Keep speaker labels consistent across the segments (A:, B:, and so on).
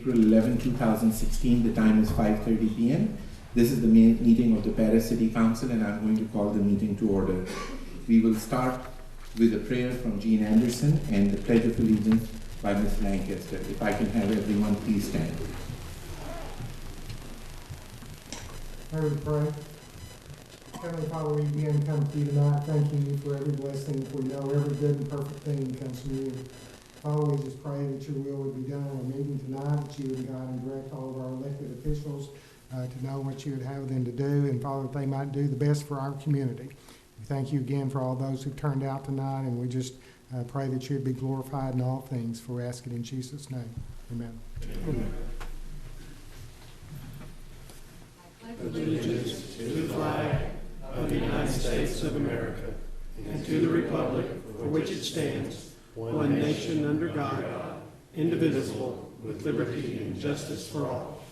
A: April 11, 2016. The time is 5:30 p.m. This is the meeting of the Paris City Council, and I'm going to call the meeting to order. We will start with a prayer from Jean Anderson and the Pledge of Allegiance by Ms. Lancaster. If I can have everyone please stand.
B: I would pray. Heavenly Father, we again come to you tonight, thanking you for every blessing, for we know every good and perfect thing comes from you. Father, we just pray that your will would be done in our meeting tonight, that you would guide and direct all of our elected officials to know what you would have them to do, and Father, that they might do the best for our community. We thank you again for all those who turned out tonight, and we just pray that you would be glorified in all things, for we ask it in Jesus' name. Amen.
C: Amen. Allegiance to the flag of the United States of America and to the republic for which it stands, one nation under God, indivisible, with liberty and justice for all.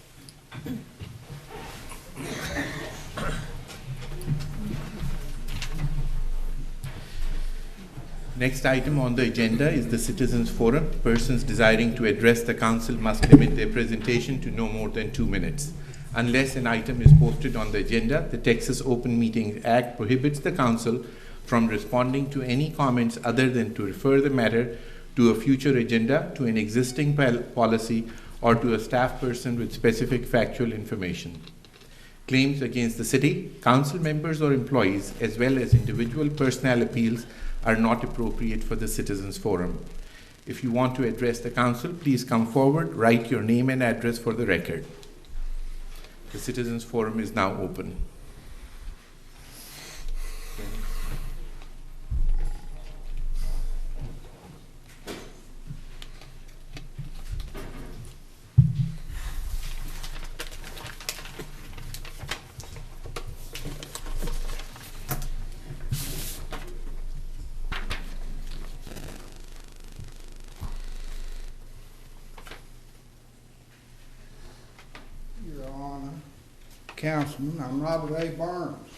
A: Next item on the agenda is the Citizens Forum. Persons desiring to address the council must limit their presentation to no more than 2 minutes. Unless an item is posted on the agenda, the Texas Open Meetings Act prohibits the council from responding to any comments other than to refer the matter to a future agenda, to an existing policy, or to a staff person with specific factual information. Claims against the city, council members or employees, as well as individual personnel appeals are not appropriate for the Citizens Forum. If you want to address the council, please come forward, write your name and address for the record. The Citizens Forum is now open.
D: Councilman, I'm Robert A. Burns,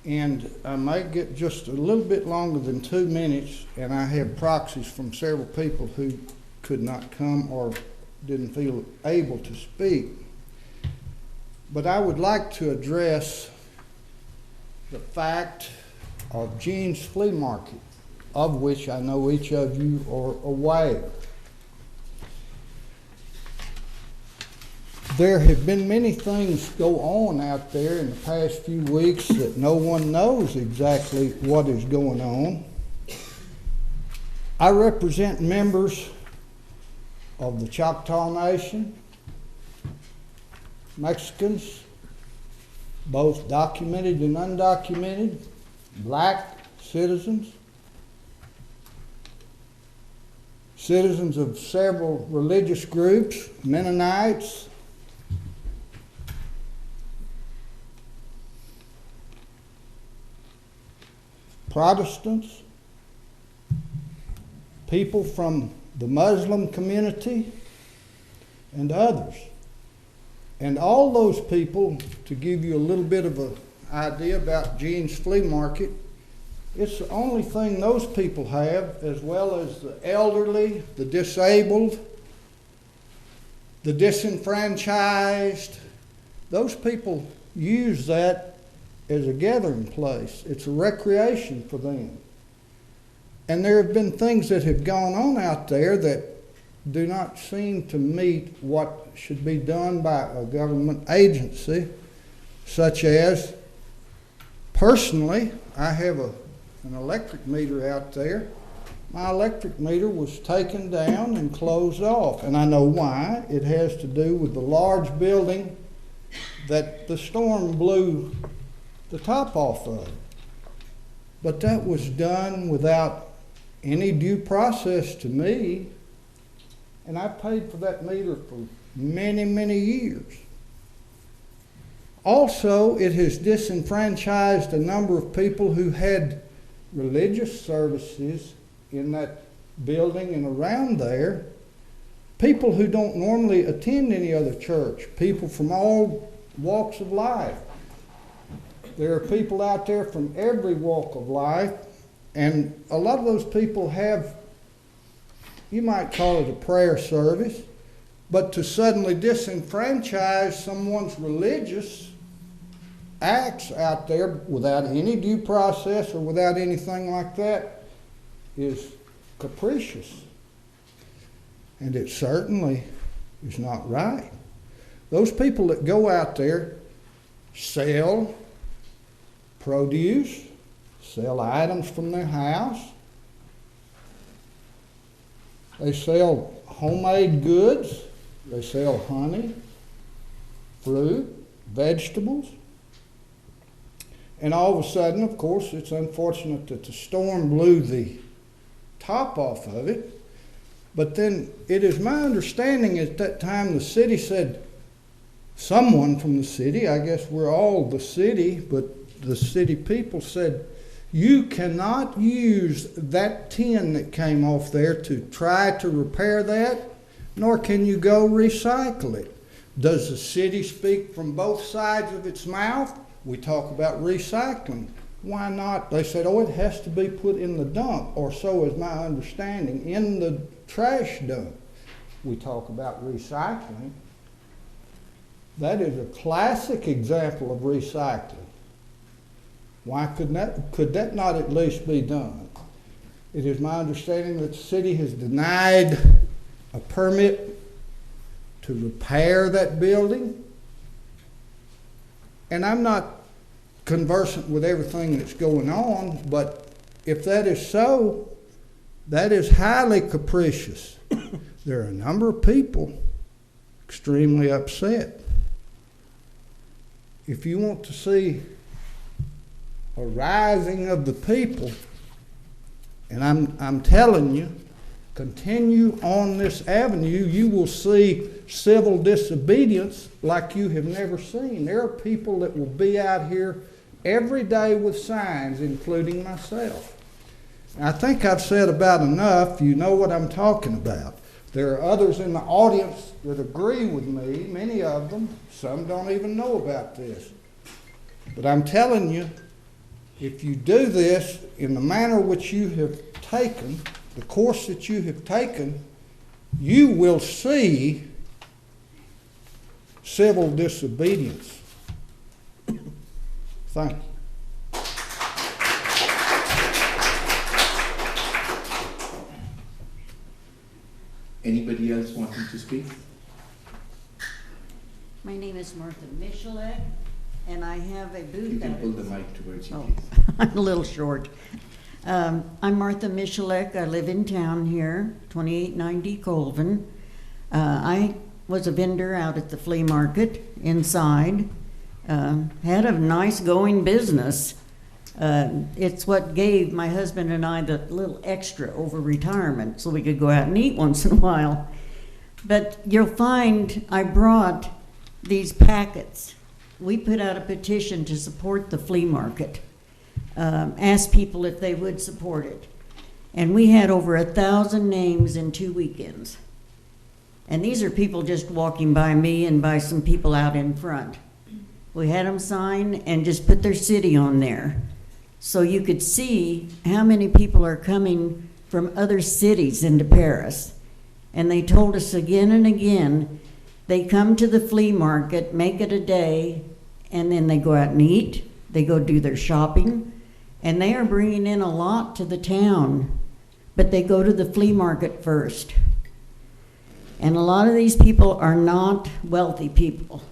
D: and I may get just a little bit longer than 2 minutes, and I have proxies from several people who could not come or didn't feel able to speak. But I would like to address the fact of Jean's Flea Market, of which I know each of you are aware. There have been many things go on out there in the past few weeks that no one knows exactly what is going on. I represent members of the Choctaw Nation, Mexicans, both documented and undocumented, black citizens, citizens of several religious groups, Mennonites, Protestants, people from the Muslim community, and others. And all those people, to give you a little bit of an idea about Jean's Flea Market, it's the only thing those people have, as well as the elderly, the disabled, the disenfranchised. Those people use that as a gathering place. It's a recreation for them. And there have been things that have gone on out there that do not seem to meet what should be done by a government agency, such as, personally, I have an electric meter out there. My electric meter was taken down and closed off, and I know why. It has to do with the large building that the storm blew the top off of. But that was done without any due process to me, and I paid for that meter for many, many years. Also, it has disenfranchised a number of people who had religious services in that building and around there, people who don't normally attend any other church, people from all walks of life. There are people out there from every walk of life, and a lot of those people have, you might call it a prayer service, But to suddenly disenfranchise someone's religious acts out there without any due process or without anything like that is capricious. And it certainly is not right. Those people that go out there sell produce, sell items from their house, they sell homemade goods, they sell honey, fruit, vegetables. And all of a sudden, of course, it's unfortunate that the storm blew the top off of it. But then it is my understanding at that time the city said, someone from the city, I guess we're all the city, but the city people said, you cannot use that tin that came off there to try to repair that, nor can you go recycle it. Does the city speak from both sides of its mouth? We talk about recycling. Why not? They said, oh, it has to be put in the dump, or so is my understanding, in the trash dump. We talk about recycling. That is a classic example of recycling. Why could that not at least be done? It is my understanding that the city has denied a permit to repair that building. And I'm not conversant with everything that's going on, but if that is so, that is highly capricious. There are a number of people extremely upset. If you want to see a rising of the people, and I'm telling you, continue on this avenue, you will see civil disobedience like you have never seen. There are people that will be out here every day with signs, including myself. I think I've said about enough. You know what I'm talking about. There are others in the audience that agree with me, many of them. Some don't even know about this. But I'm telling you, if you do this in the manner which you have taken, the course that you have taken, you will see civil disobedience. Thank you.
A: Anybody else wanting to speak?
E: My name is Martha Michalek, and I have a booth.
A: You can
E: out
A: pull
E: at-
A: the mic towards you,
E: Oh,
A: please.
E: I'm a little short. I'm Martha Michalek. I live in town here, 2890 Colvin. I was a vendor out at the flea market inside. Had a nice going business. It's what gave my husband and I the little extra over retirement so we could go out and eat once in a while. But you'll find I brought these packets. We put out a petition to support the flea market. Asked people if they would support it. And we had over 1,000 names in 2 weekends. And these are people just walking by me and by some people out in front. We had them sign and just put their city on there. So you could see how many people are coming from other cities into Paris. And they told us again and again, they come to the flea market, make it a day, and then they go out and eat, they go do their shopping, and they are bringing in a lot to the town, but they go to the flea market first. And a lot of these people are not wealthy people.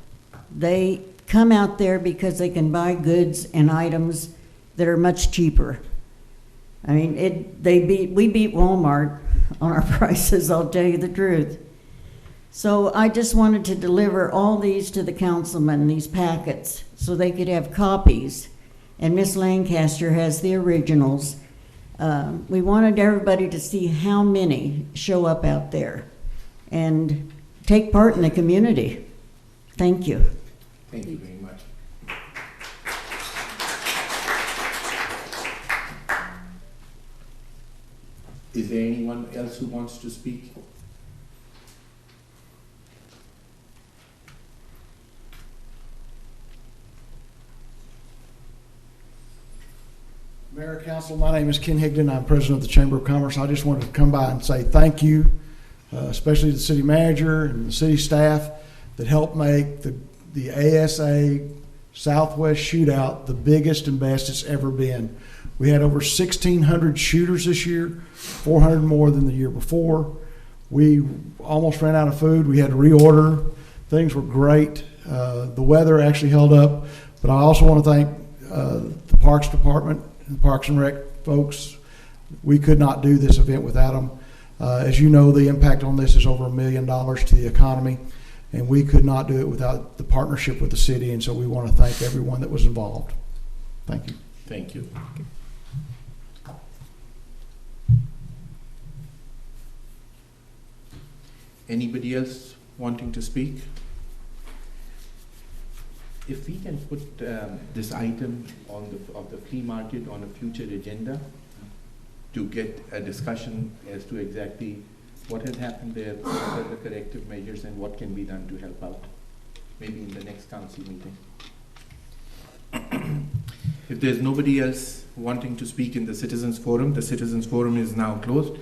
E: They come out there because they can buy goods and items that are much cheaper. I mean, we beat Walmart on our prices, I'll tell you the truth. So I just wanted to deliver all these to the councilmen, these packets, so they could have copies. And Miss Lancaster has the originals. We wanted everybody to see how many show up out there and take part in the community. Thank you.
A: Thank you very much. Is there anyone else who wants to speak?
F: Mayor, Council, my name is Ken Higdon. I'm president of the Chamber of Commerce. I just wanted to come by and say thank you especially the city manager and the city staff that helped make the ASA Southwest Shootout the biggest and best it's ever been. We had over 1,600 shooters this year, 400 more than the year before. We almost ran out of food. We had to reorder. Things were great. The weather actually held up. But I also want to thank the Parks Department and the Parks and Rec folks. We could not do this event without them. As you know, the impact on this is over $1 million to the economy, and we could not do it without the partnership with the city, and so we want to thank everyone that was involved. Thank you.
A: Thank you. Anybody else wanting to speak? If we can put this item of the flea market on a future agenda to get a discussion as to exactly what has happened there, what are the corrective measures, and what can be done to help out, maybe in the next council meeting. If there's nobody else wanting to speak in the Citizens Forum, the Citizens Forum is now closed.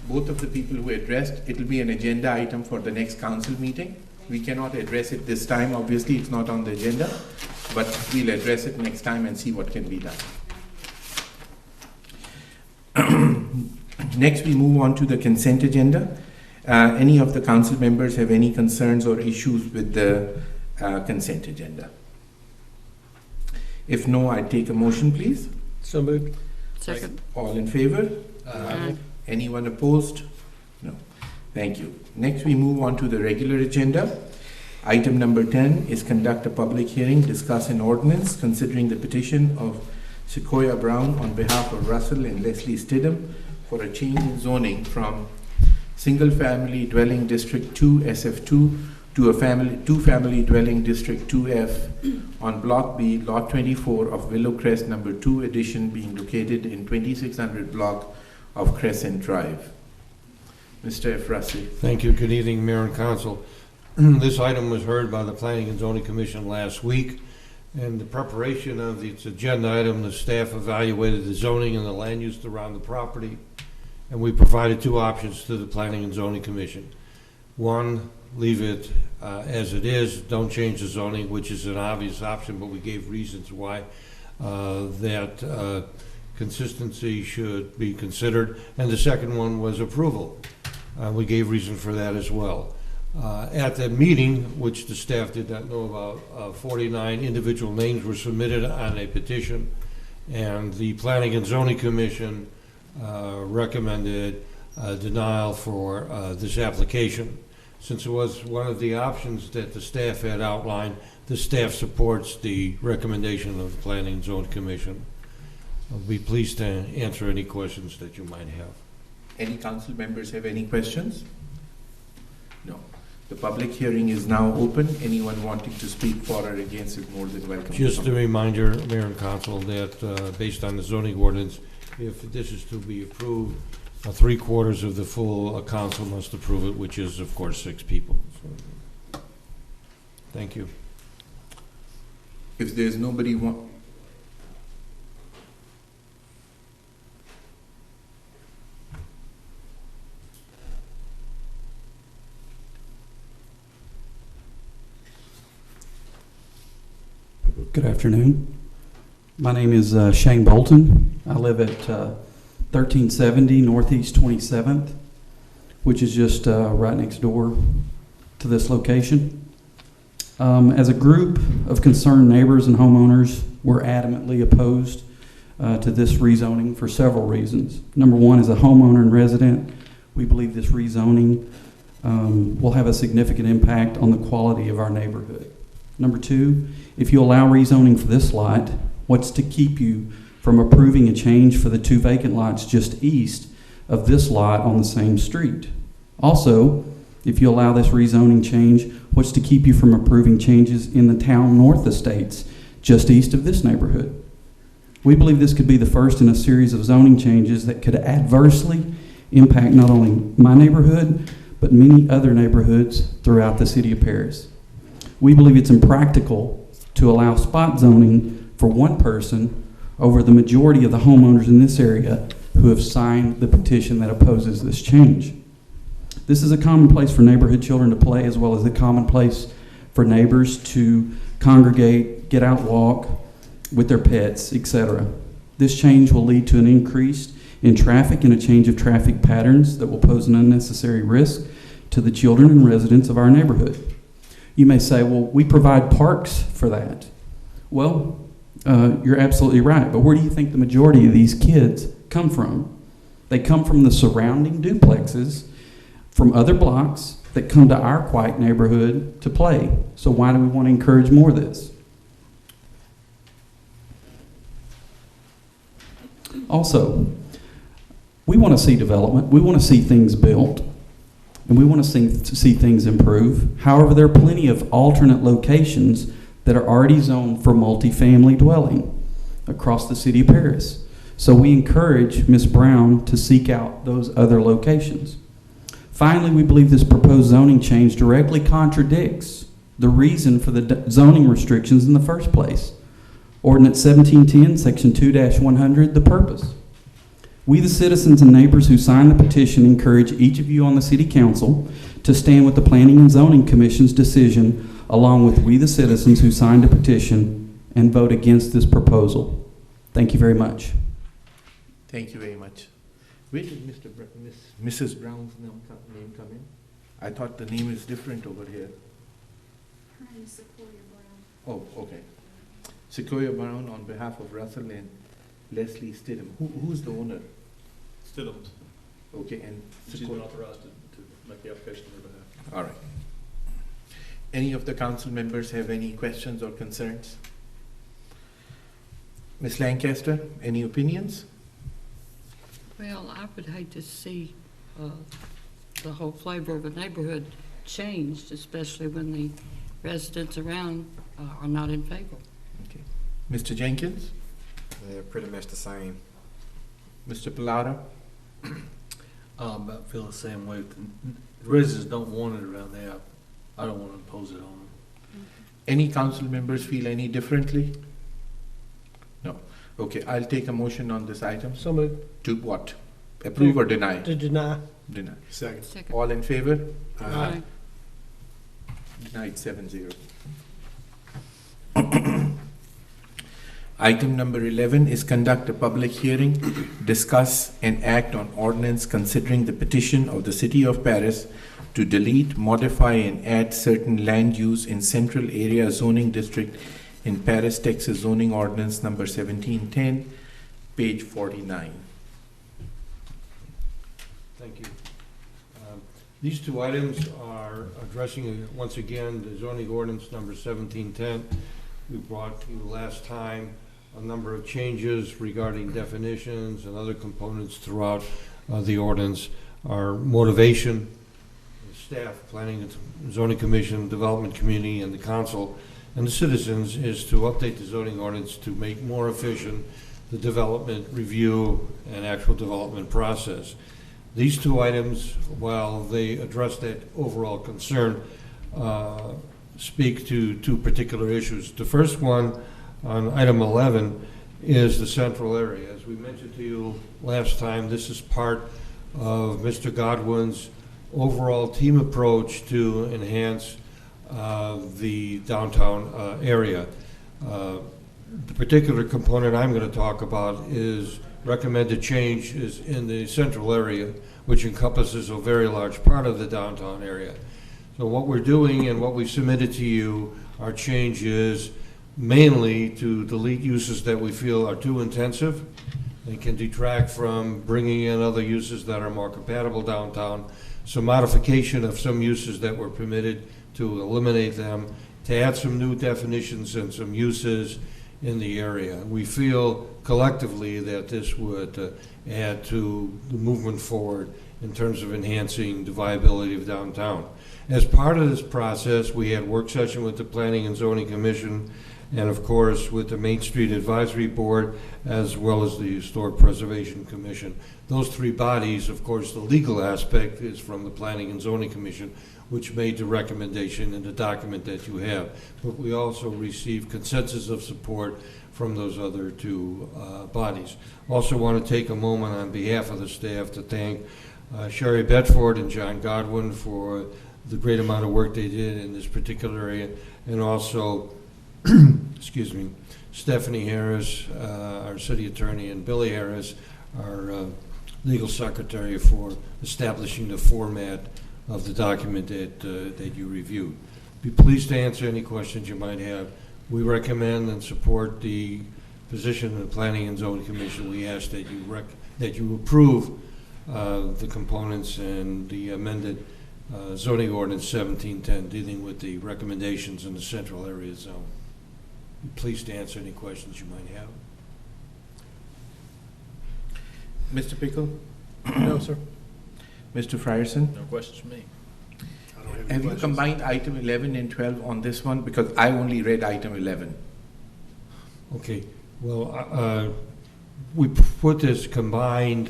A: Both of the people who addressed, it will be an agenda item for the next council meeting. We cannot address it this time, obviously it's not on the agenda, but we'll address it next time and see what can be done. Next, we move on to the consent agenda. Any of the council members have any concerns or issues with the consent agenda? If no, I take a motion, please.
C: So moved.
G: Second.
A: All in favor?
G: Aye.
A: Anyone opposed? No. Thank you. Next, we move on to the regular agenda. Item number 10 is conduct a public hearing, discuss an ordinance considering the petition of Sequoia Brown on behalf of Russell and Leslie Stidham for a change in zoning from single-family dwelling district 2 SF2 to a two-family dwelling district 2F on Block B, Lot 24 of Willow Crest Number 2 addition being located in 2600 block of Crescent Drive. Mr. F. Russell.
H: Thank you. Good evening, Mayor and Council. This item was heard by the Planning and Zoning Commission last week. In the preparation of its agenda item, the staff evaluated the zoning and the land use around the property, and we provided two options to the Planning and Zoning Commission. One, leave it as it is, don't change the zoning, which is an obvious option, but we gave reasons why that consistency should be considered. And the second one was approval. We gave reason for that as well. At the meeting, which the staff did not know about, 49 individual names were submitted on a petition, and the Planning and Zoning Commission recommended denial for this application. Since it was one of the options that the staff had outlined, the staff supports the recommendation of the Planning and Zoning Commission. I'll be pleased to answer any questions that you might have.
A: Any council members have any questions? No. The public hearing is now open. Anyone wanting to speak for or against is more than welcome.
H: Just a reminder, Mayor and Council, that based on the zoning ordinance, if this is to be approved, 3/4 of the full council must approve it, which is, of course, 6 people. So, thank you.
A: If there's nobody
I: Good afternoon. My name is Shane Bolton. I live at 1370 Northeast 27th, which is just right next door to this location. As a group of concerned neighbors and homeowners, we're adamantly opposed to this rezoning for several reasons. Number one, as a homeowner and resident, we believe this rezoning will have a significant impact on the quality of our neighborhood. Number two, if you allow rezoning for this lot, what's to keep you from approving a change for the 2 vacant lots just east of this lot on the same street? Also, if you allow this rezoning change, what's to keep you from approving changes in the town north estates just east of this neighborhood? We believe this could be the first in a series of zoning changes that could adversely impact not only my neighborhood, but many other neighborhoods throughout the city of Paris. We believe it's impractical to allow spot zoning for one person over the majority of the homeowners in this area who have signed the petition that opposes this change. This is a common place for neighborhood children to play, as well as a common place for neighbors to congregate, get out, walk with their pets, etc. This change will lead to an increase in traffic and a change of traffic patterns that will pose an unnecessary risk to the children and residents of our neighborhood. You may say, well, we provide parks for that. Well, you're absolutely right, but where do you think the majority of these kids come from? They come from the surrounding duplexes, from other blocks that come to our quiet neighborhood to play. So why do we want to encourage more of this? Also, we want to see development. We want to see things built, and we want to see things improve. However, there are plenty of alternate locations that are already zoned for multifamily dwelling across the city of Paris. So we encourage Ms. Brown to seek out those other locations. Finally, we believe this proposed zoning change directly contradicts the reason for the zoning restrictions in the first place. Ordinance 1710, Section 2-100, the purpose. We, the citizens and neighbors who signed the petition, encourage each of you on the City Council to stand with the Planning and Zoning Commission's decision, along with we, the citizens who signed the petition, and vote against this proposal. Thank you very much.
A: Thank you very much. Where did Mrs. Brown's name come in? I thought the name is different over here.
G: Her name is Sequoia Brown.
A: Oh, okay. Sequoia Brown on behalf of Russell and Leslie Stidham. Who's the owner?
J: Stidham.
A: Okay, and
J: She's been
A: Sequoia.
J: authorized to make the application on her behalf.
A: All right. Any of the council members have any questions or concerns? Ms. Lancaster, any opinions?
K: Well, I would hate to see the whole flavor of a neighborhood changed, especially when the residents around are not in favor.
A: Okay. Mr. Jenkins?
L: They're pretty much the same.
A: Mr. Pilata?
J: About feel the same way. The residents don't want it around there. I don't want to impose it on them.
A: Any council members feel any differently? No. Okay, I'll take a motion on this item.
C: So moved.
A: To what? Approve or deny?
C: To deny.
A: Deny.
J: Second.
K: Second.
A: All in favor?
K: Aye.
A: Denied 7-0. Item number 11 is conduct a public hearing, discuss and act on ordinance considering the petition of the City of Paris to delete, modify, and add certain land use in Central Area Zoning District in Paris, Texas Zoning Ordinance number 1710, page 49.
H: Thank you. These two items are addressing, once again, the zoning ordinance number 1710. We brought to you last time a number of changes regarding definitions and other components throughout the ordinance. Our motivation, the staff, Planning and Zoning Commission, Development Community, and the Council, and the citizens, is to update the zoning ordinance to make more efficient the development review and actual development process. These two items, while they address that overall concern, speak to two particular issues. The first one, on item 11, is the central area. As we mentioned to you last time, this is part of Mr. Godwin's overall team approach to enhance the downtown area. The particular component I'm going to talk about is recommended change is in the central area, which encompasses a very large part of the downtown area. So what we're doing and what we submitted to you are changes mainly to delete uses that we feel are too intensive and can detract from bringing in other uses that are more compatible downtown, some modification of some uses that were permitted to eliminate them, to add some new definitions and some uses in the area. We feel collectively that this would add to the movement forward in terms of enhancing the viability of downtown. As part of this process, we had work session with the Planning and Zoning Commission and of course with the Main Street Advisory Board as well as the Historic Preservation Commission. Those three bodies, of course, the legal aspect is from the Planning and Zoning Commission, which made the recommendation in the document that you have. But we also received consensus of support from those other two bodies. Also want to take a moment on behalf of the staff to thank Sherry Bedford and John Godwin for the great amount of work they did in this particular area, and also, excuse me, Stephanie Harris, our city attorney, and Billy Harris, our legal secretary, for establishing the format of the document that you reviewed. Be pleased to answer any questions you might have. We recommend and support the position of the Planning and Zoning Commission. We ask that you approve the components and the amended zoning ordinance 1710 dealing with the recommendations in the central area zone. Be pleased to answer any questions you might have.
A: Mr. Pickle?
C: No, sir.
A: Mr. Frierson?
J: No questions from me.
C: I don't have any
A: Have you
C: questions.
A: combined item 11 and 12 on this one? Because I only read item 11.
H: Okay, well, we put this combined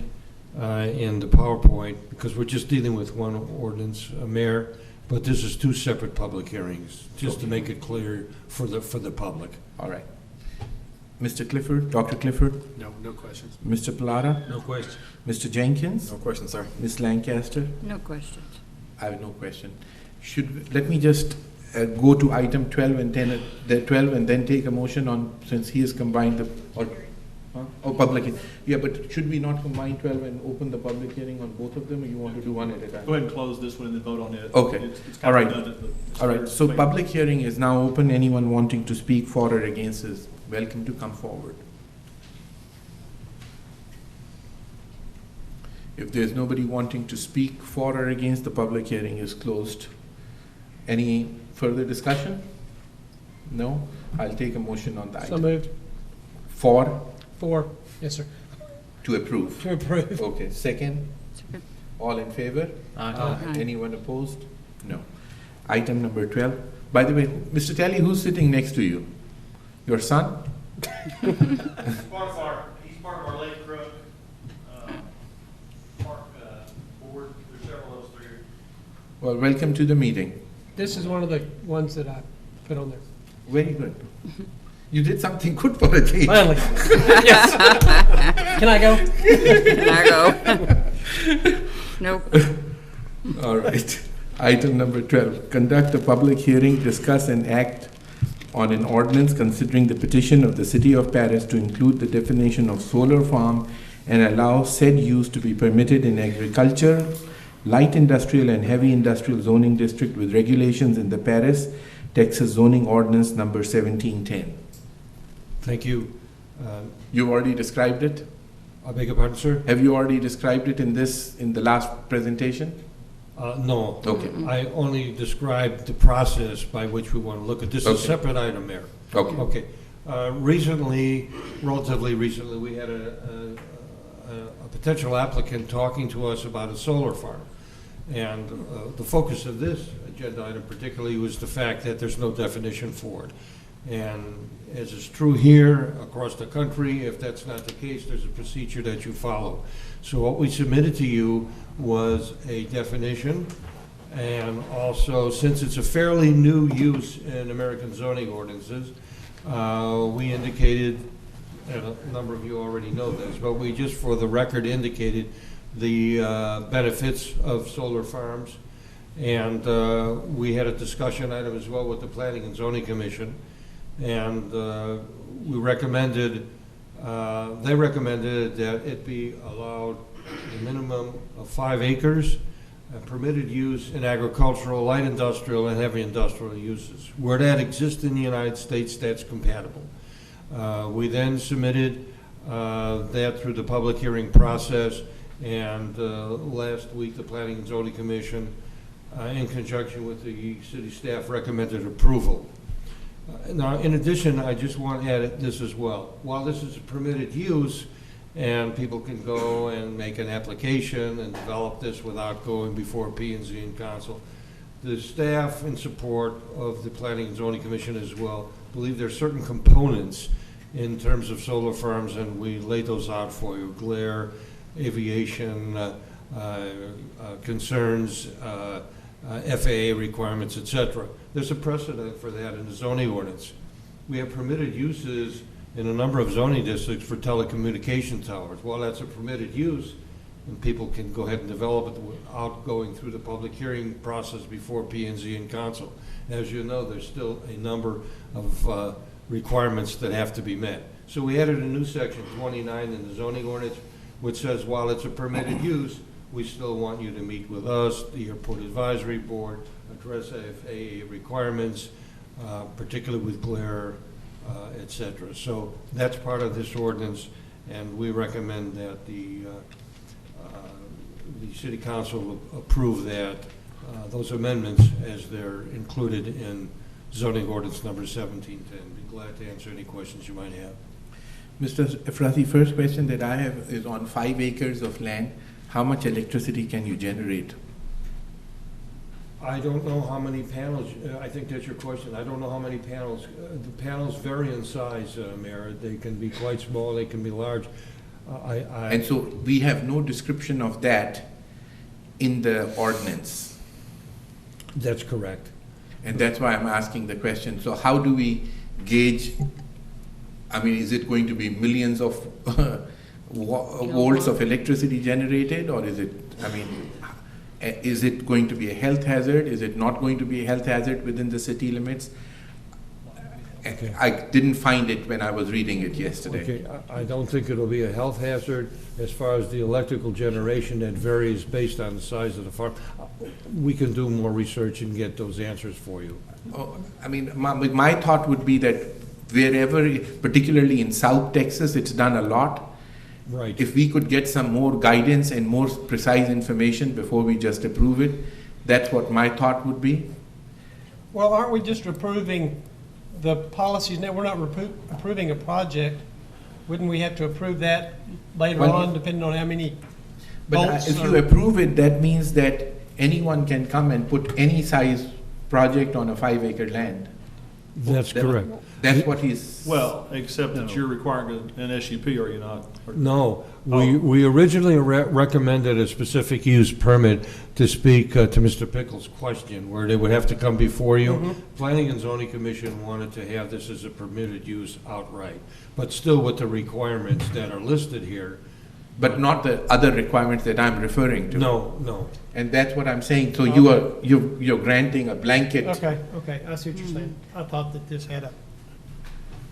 H: in the PowerPoint because we're just dealing with one ordinance, Mayor, but this is two separate public hearings, just to make it clear for the public.
A: All right. Mr. Clifford, Dr. Clifford,
C: No questions.
A: Mr. Pilata,
J: No questions.
A: Mr. Jenkins,
L: No question, sir.
A: Ms. Lancaster.
K: No questions.
A: I have no question. Let me just go to item 12 and 10, the 12, and then take a motion on, since he has combined the, public. Yeah, but should we not combine 12 and open the public hearing on both of them, or you want to do one at a time?
M: Go ahead and close this one and then vote on it.
A: Okay.
M: It's
A: All
M: kind
A: right.
M: of redundant, but it's
A: All
M: fair
A: right,
M: to
A: so
M: make-
A: public hearing is now open. Anyone wanting to speak for or against is welcome to come forward. If there's nobody wanting to speak for or against, the public hearing is closed. Any further discussion? No? I'll take a motion on the
C: So
A: item.
C: moved.
A: For,
C: Yes, sir.
A: to approve.
C: To approve.
A: Okay, second?
K: Second.
A: All in favor?
K: Aye.
A: Anyone opposed? No. Item number 12. By the way, Mr. Talley, who's sitting next to you? Your son?
N: He's part of our Lake Crook, park, board. There's several of us through.
A: Well, welcome to the meeting.
C: This is one of the ones that I put on there.
A: Very good. You did something good for a change.
C: Finally. Yes. Can I go?
K: Can I go? Nope.
A: All right. Item number 12, conduct a public hearing, discuss and act on an ordinance considering the petition of the City of Paris to include the definition of solar farm and allow said use to be permitted in agriculture, light industrial and heavy industrial zoning district with regulations in the Paris, Texas zoning ordinance number 1710.
H: Thank you.
A: You already described it?
H: I beg your pardon, sir?
A: Have you already described it in the last presentation?
H: No.
A: Okay.
H: I only described the process by which we want to look at this. Is a
A: Okay.
H: separate item, Mayor.
A: Okay.
H: Okay. Relatively recently, we had a potential applicant talking to us about a solar farm. And the focus of this agenda item particularly was the fact that there's no definition for it. And as is true here across the country, if that's not the case, there's a procedure that you follow. So what we submitted to you was a definition, and also, since it's a fairly new use in American zoning ordinances, we indicated, and a number of you already know this, but we just for the record indicated the benefits of solar farms. And we had a discussion item as well with the Planning and Zoning Commission. And we recommended, they recommended that it be allowed a minimum of 5 acres, permitted use in agricultural, light industrial, and heavy industrial uses. Where that exists in the United States, that's compatible. We then submitted that through the public hearing process, and last week the Planning and Zoning Commission, in conjunction with the city staff, recommended approval. Now, in addition, I just want to add this as well. While this is a permitted use, and people can go and make an application and develop this without going before P&Z and Council, the staff, in support of the Planning and Zoning Commission as well, believe there are certain components in terms of solar farms, and we laid those out for you: glare, aviation concerns, FAA requirements, etc. There's a precedent for that in the zoning ordinance. We have permitted uses in a number of zoning districts for telecommunication towers. While that's a permitted use, and people can go ahead and develop it without going through the public hearing process before P&Z and council. As you know, there's still a number of requirements that have to be met. So we added a new section 29 in the zoning ordinance, which says while it's a permitted use, we still want you to meet with us, the Airport Advisory Board, address FAA requirements, particularly with glare, et cetera. So that's part of this ordinance, and we recommend that the City Council approve that, those amendments as they're included in zoning ordinance number 1710. Be glad to answer any questions you might have.
A: Mr. Efrazi, first question that I have is on 5 acres of land, how much electricity can you generate?
H: I don't know how many panels, I think that's your question. I don't know how many panels. The panels vary in size, Mayor. They can be quite small, they can be large.
A: And so we have no description of that in the ordinance.
H: That's correct.
A: And that's why I'm asking the question. So how do we gauge, I mean, is it going to be millions of volts of electricity generated, or is it, I mean, is it going to be a health hazard? Is it not going to be a health hazard within the city limits? Okay. I didn't find it when I was reading it yesterday.
H: Okay, I don't think it'll be a health hazard. As far as the electrical generation, that varies based on the size of the farm. We can do more research and get those answers for you.
A: Oh, I mean, my thought would be that wherever, particularly in South Texas, it's done a lot.
H: Right.
A: If we could get some more guidance and more precise information before we just approve it, that's what my thought would be.
C: Well, aren't we just approving the policies now? We're not approving a project. Wouldn't we have to approve that later on, depending on how many
A: But if you approve it, that means that anyone can come and put any size project on a 5-acre land.
H: That's correct.
A: That's what he's...
M: Well, except that you're requiring an SUP, are you not?
H: No, we originally recommended a specific use permit to speak to Mr. Pickles' question, where they would have to come before you.
C: Mm-hmm.
H: Planning and Zoning Commission wanted to have this as a permitted use outright, but still with the requirements that are listed here.
A: But not the other requirements that I'm referring to.
H: No.
A: And that's what I'm saying. So you're granting a blanket.
C: Okay, I see what you're saying. I thought that this had a...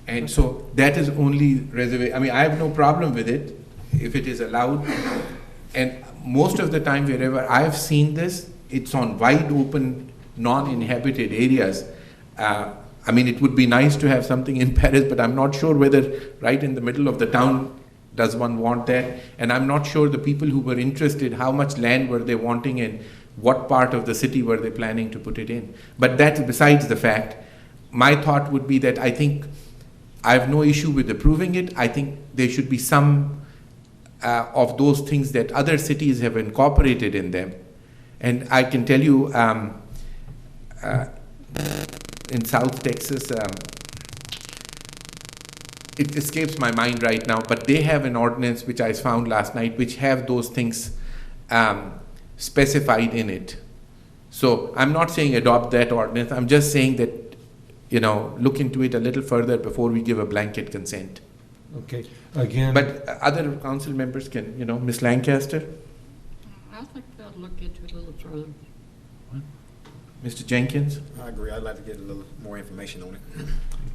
A: And so that is only reservation. I mean, I have no problem with it if it is allowed. And most of the time, wherever I've seen this, it's on wide open, non-inhabited areas. I mean, it would be nice to have something in Paris, but I'm not sure whether right in the middle of the town does one want that. And I'm not sure the people who were interested, how much land were they wanting and what part of the city were they planning to put it in. But that's besides the fact. My thought would be that I think I have no issue with approving it. I think there should be some of those things that other cities have incorporated in them. And I can tell you in South Texas, it escapes my mind right now, but they have an ordinance which I found last night which have those things specified in it. So I'm not saying adopt that ordinance. I'm just saying that, look into it a little further before we give a blanket consent.
H: Okay, again.
A: But other council members can, Ms. Lancaster?
K: I think they'll look into it a little further.
A: Mr. Jenkins?
L: I agree. I'd like to get a little more information on it.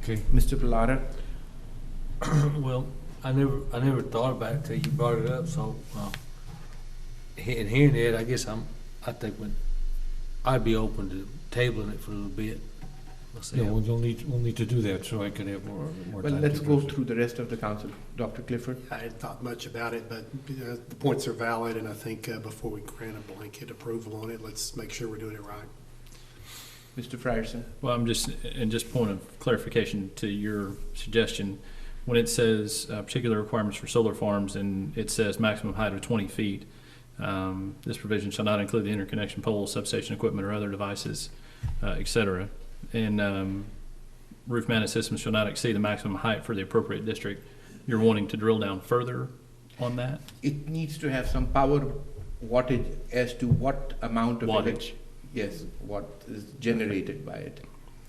H: Okay.
A: Mr. Pilata?
J: Well, I never thought about it till you brought it up, so, and hearing it, I guess I think I'd be open to tabling it for a little bit.
H: Yeah, we'll need to do that so I can have more
A: Well,
H: time.
A: let's go through the rest of the council. Dr. Clifford?
O: I hadn't thought much about it, but the points are valid, and I think before we grant a blanket approval on it, let's make sure we're doing it right.
A: Mr. Frierson?
M: Well, just point of clarification to your suggestion, when it says particular requirements for solar farms and it says maximum height of 20 feet, this provision shall not include the interconnection poles, substation equipment, or other devices, et cetera. And roof mounted systems shall not exceed the maximum height for the appropriate district. You're wanting to drill down further on that?
A: It needs to have some power wattage as to what amount of
M: wattage.
A: Yes, what is generated by it.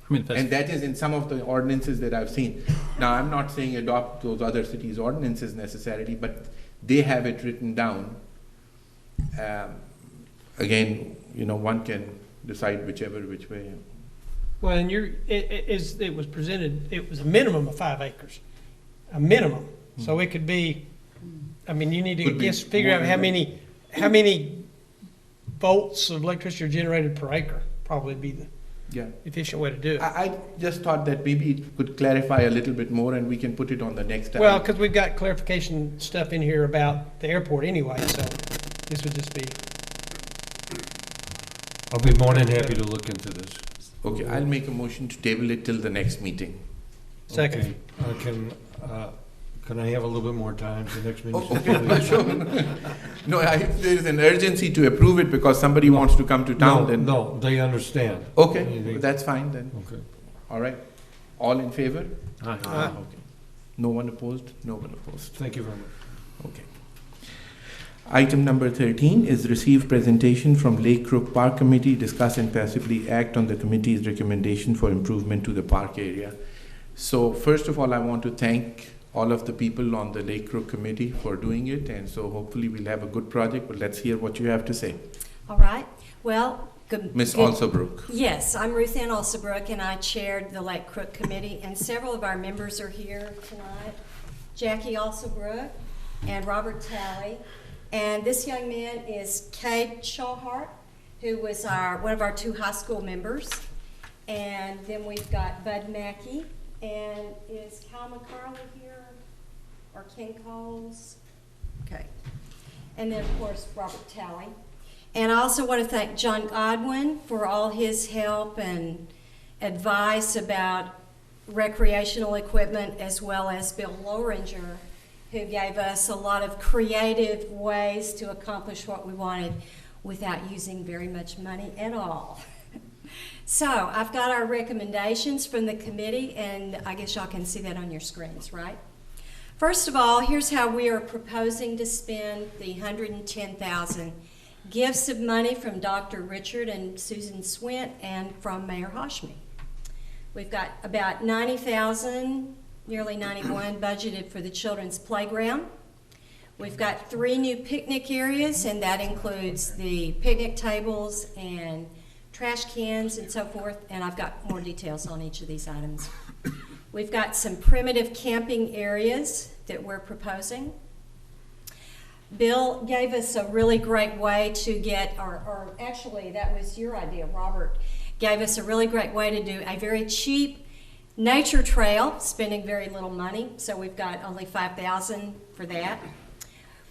M: I mean,
A: and that is in some of the ordinances that I've seen. Now, I'm not saying adopt those other cities' ordinances necessarily, but they have it written down Again, one can decide which way.
C: Well, and it was presented, it was a minimum of 5 acres, a minimum. So it could be, you need to
A: Could be
C: figure out
A: more
C: how
A: than
C: many volts of electricity are generated per acre, probably be the
A: Yeah.
C: efficient way to do it.
A: I just thought that maybe it could clarify a little bit more and we can put it on the next
C: Well,
A: item.
C: because we've got clarification stuff in here about the airport anyway, so this would just be,
H: I'll be more than happy to look into this.
A: Okay, I'll make a motion to table it till the next meeting.
C: second.
H: Okay. Can I have a little bit more time for next meeting?
A: Okay, sure. No, if there is an urgency to approve it because somebody wants to come to town, then.
H: No, they understand.
A: Okay,
H: They-
A: that's fine then.
H: Okay.
A: All right. All in favor?
H: Aye.
A: Okay. No one opposed? No one opposed.
H: Thank you very much.
A: Okay. Item number 13 is receive presentation from Lake Crook Park Committee, discuss and passively act on the committee's recommendation for improvement to the park area. So first of all, I want to thank all of the people on the Lake Crook Committee for doing it, and so hopefully we'll have a good project, but let's hear what you have to say.
P: All right. Well, good.
A: Ms.
P: good-
A: Alsobrook.
P: Yes, I'm Ruth Ann Alsobrook, and I chaired the Lake Crook Committee, and several of our members are here tonight. Jackie Alsobrook and Robert Talley. And this young man is Cade Shawhart, who was one of our 2 high school members. And then we've got Bud Mackey, and is Kyle McCarley here, or Ken Coles? Okay. And then, of course, Robert Talley. And I also want to thank John Godwin for all his help and advice about recreational equipment, as well as Bill Loringer, who gave us a lot of creative ways to accomplish what we wanted without using very much money at all. So I've got our recommendations from the committee, and I guess y'all can see that on your screens, right? First of all, here's how we are proposing to spend the $110,000 gifts of money from Dr. Richard and Susan Swint and from Mayor Hoshmi. We've got about $90,000, nearly $91,000 budgeted for the children's playground. We've got 3 new picnic areas, and that includes the picnic tables and trash cans and so forth, and I've got more details on each of these items. We've got some primitive camping areas that we're proposing. Bill gave us a really great way to get, or actually that was your idea, Robert, gave us a really great way to do a very cheap nature trail, spending very little money, so we've got only $5,000 for that.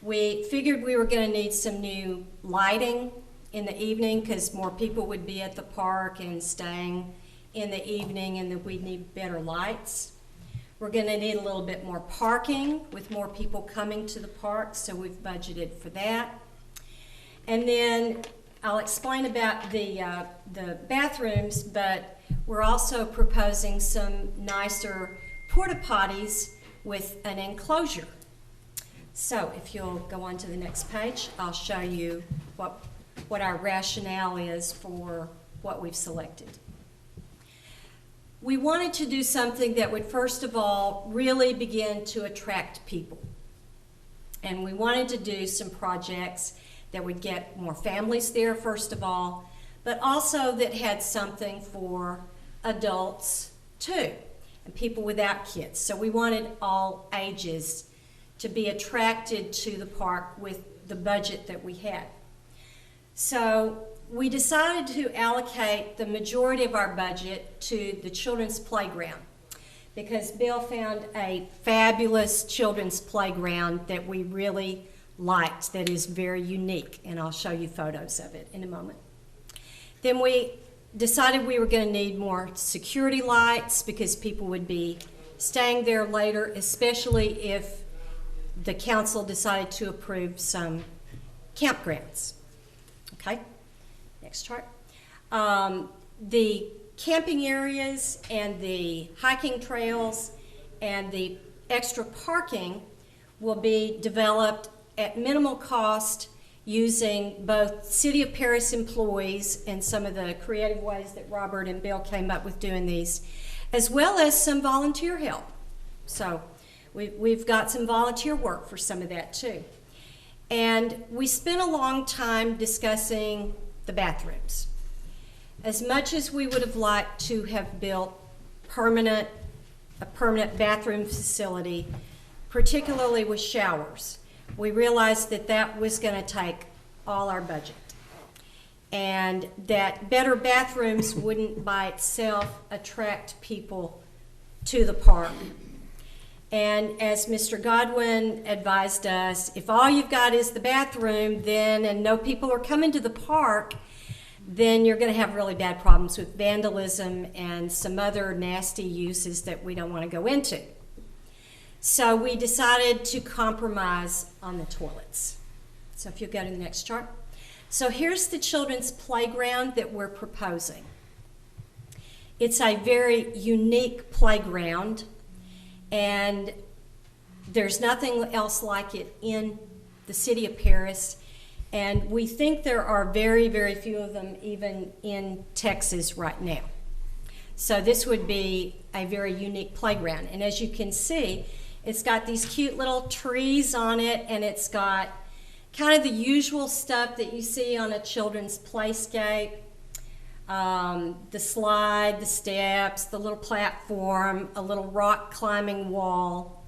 P: We figured we were going to need some new lighting in the evening because more people would be at the park and staying in the evening, and that we'd need better lights. We're going to need a little bit more parking with more people coming to the park, so we've budgeted for that. And then I'll explain about the bathrooms, but we're also proposing some nicer porta potties with an enclosure. So if you'll go on to the next page, I'll show you what our rationale is for what we've selected. We wanted to do something that would, first of all, really begin to attract people. And we wanted to do some projects that would get more families there, first of all, but also that had something for adults too, and people without kids. So we wanted all ages to be attracted to the park with the budget that we had. So we decided to allocate the majority of our budget to the children's playground because Bill found a fabulous children's playground that we really liked that is very unique, and I'll show you photos of it in a moment. Then we decided we were going to need more security lights because people would be staying there later, especially if the council decided to approve some campgrounds. Okay, next chart. The camping areas and the hiking trails and the extra parking will be developed at minimal cost using both City of Paris employees and some of the creative ways that Robert and Bill came up with doing these, as well as some volunteer help. So we've got some volunteer work for some of that too. And we spent a long time discussing the bathrooms. As much as we would have liked to have built a permanent bathroom facility, particularly with showers, we realized that that was going to take all our budget, and that better bathrooms wouldn't by itself attract people to the park. And as Mr. Godwin advised us, if all you've got is the bathroom, then, and no people are coming to the park, then you're going to have really bad problems with vandalism and some other nasty uses that we don't want to go into. So we decided to compromise on the toilets. So if you'll go to the next chart. So here's the children's playground that we're proposing. It's a very unique playground, and there's nothing else like it in the city of Paris. And we think there are very, very few of them even in Texas right now. So this would be a very unique playground. And as you can see, it's got these cute little trees on it, and it's got kind of the usual stuff that you see on a children's playscape. The slide, the steps, the little platform, a little rock climbing wall.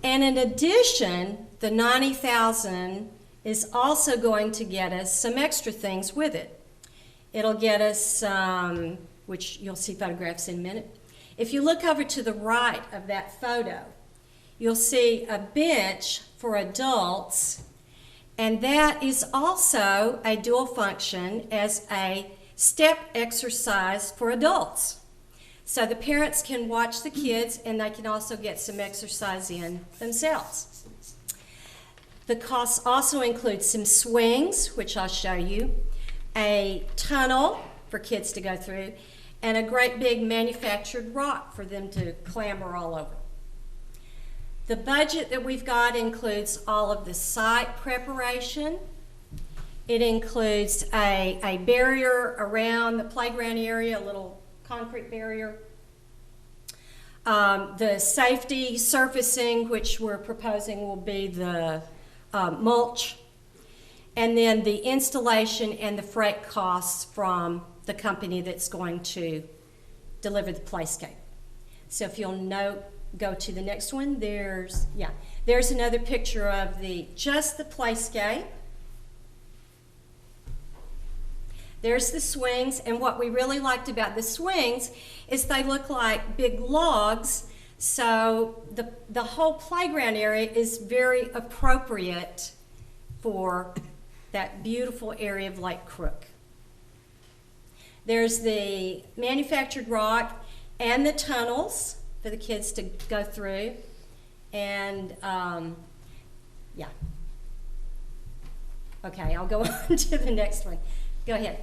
P: And in addition, the $90,000 is also going to get us some extra things with it. It'll get us, which you'll see photographs in a minute. If you look over to the right of that photo, you'll see a bench for adults, and that is also a dual function as a step exercise for adults. So the parents can watch the kids, and they can also get some exercise in themselves. The costs also include some swings, which I'll show you, a tunnel for kids to go through, and a great big manufactured rock for them to clamber all over. The budget that we've got includes all of the site preparation. It includes a barrier around the playground area, a little concrete barrier. The safety surfacing, which we're proposing will be the mulch, and then the installation and the freight costs from the company that's going to deliver the playscape. So if you'll note, go to the next one, there's another picture of just the playscape. There's the swings, and what we really liked about the swings is they look like big logs. So the whole playground area is very appropriate for that beautiful area of Lake Crook. There's the manufactured rock and the tunnels for the kids to go through. And okay, I'll go on to the next one. Go ahead.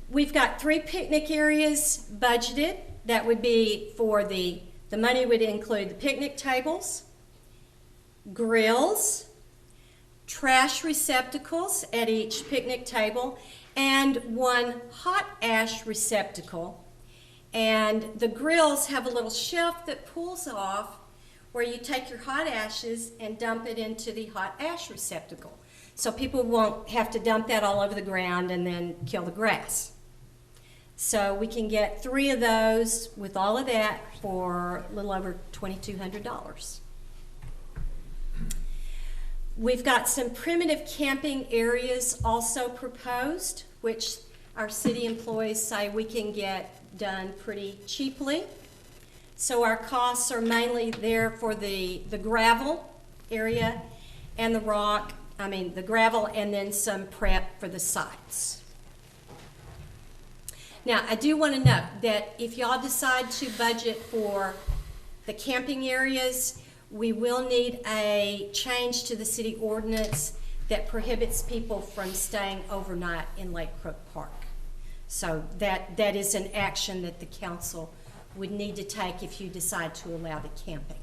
P: We've got 3 picnic areas budgeted. That would be for the money would include the picnic tables, grills, trash receptacles at each picnic table, and 1 hot ash receptacle. And the grills have a little shelf that pulls off where you take your hot ashes and dump it into the hot ash receptacle. So people won't have to dump that all over the ground and then kill the grass. So we can get 3 of those with all of that for a little over $2,200. We've got some primitive camping areas also proposed, which our city employees say we can get done pretty cheaply. So our costs are mainly there for the gravel area and the rock, the gravel, and then some prep for the sites. Now, I do want to note that if y'all decide to budget for the camping areas, we will need a change to the city ordinance that prohibits people from staying overnight in Lake Crook Park. So that is an action that the council would need to take if you decide to allow the camping.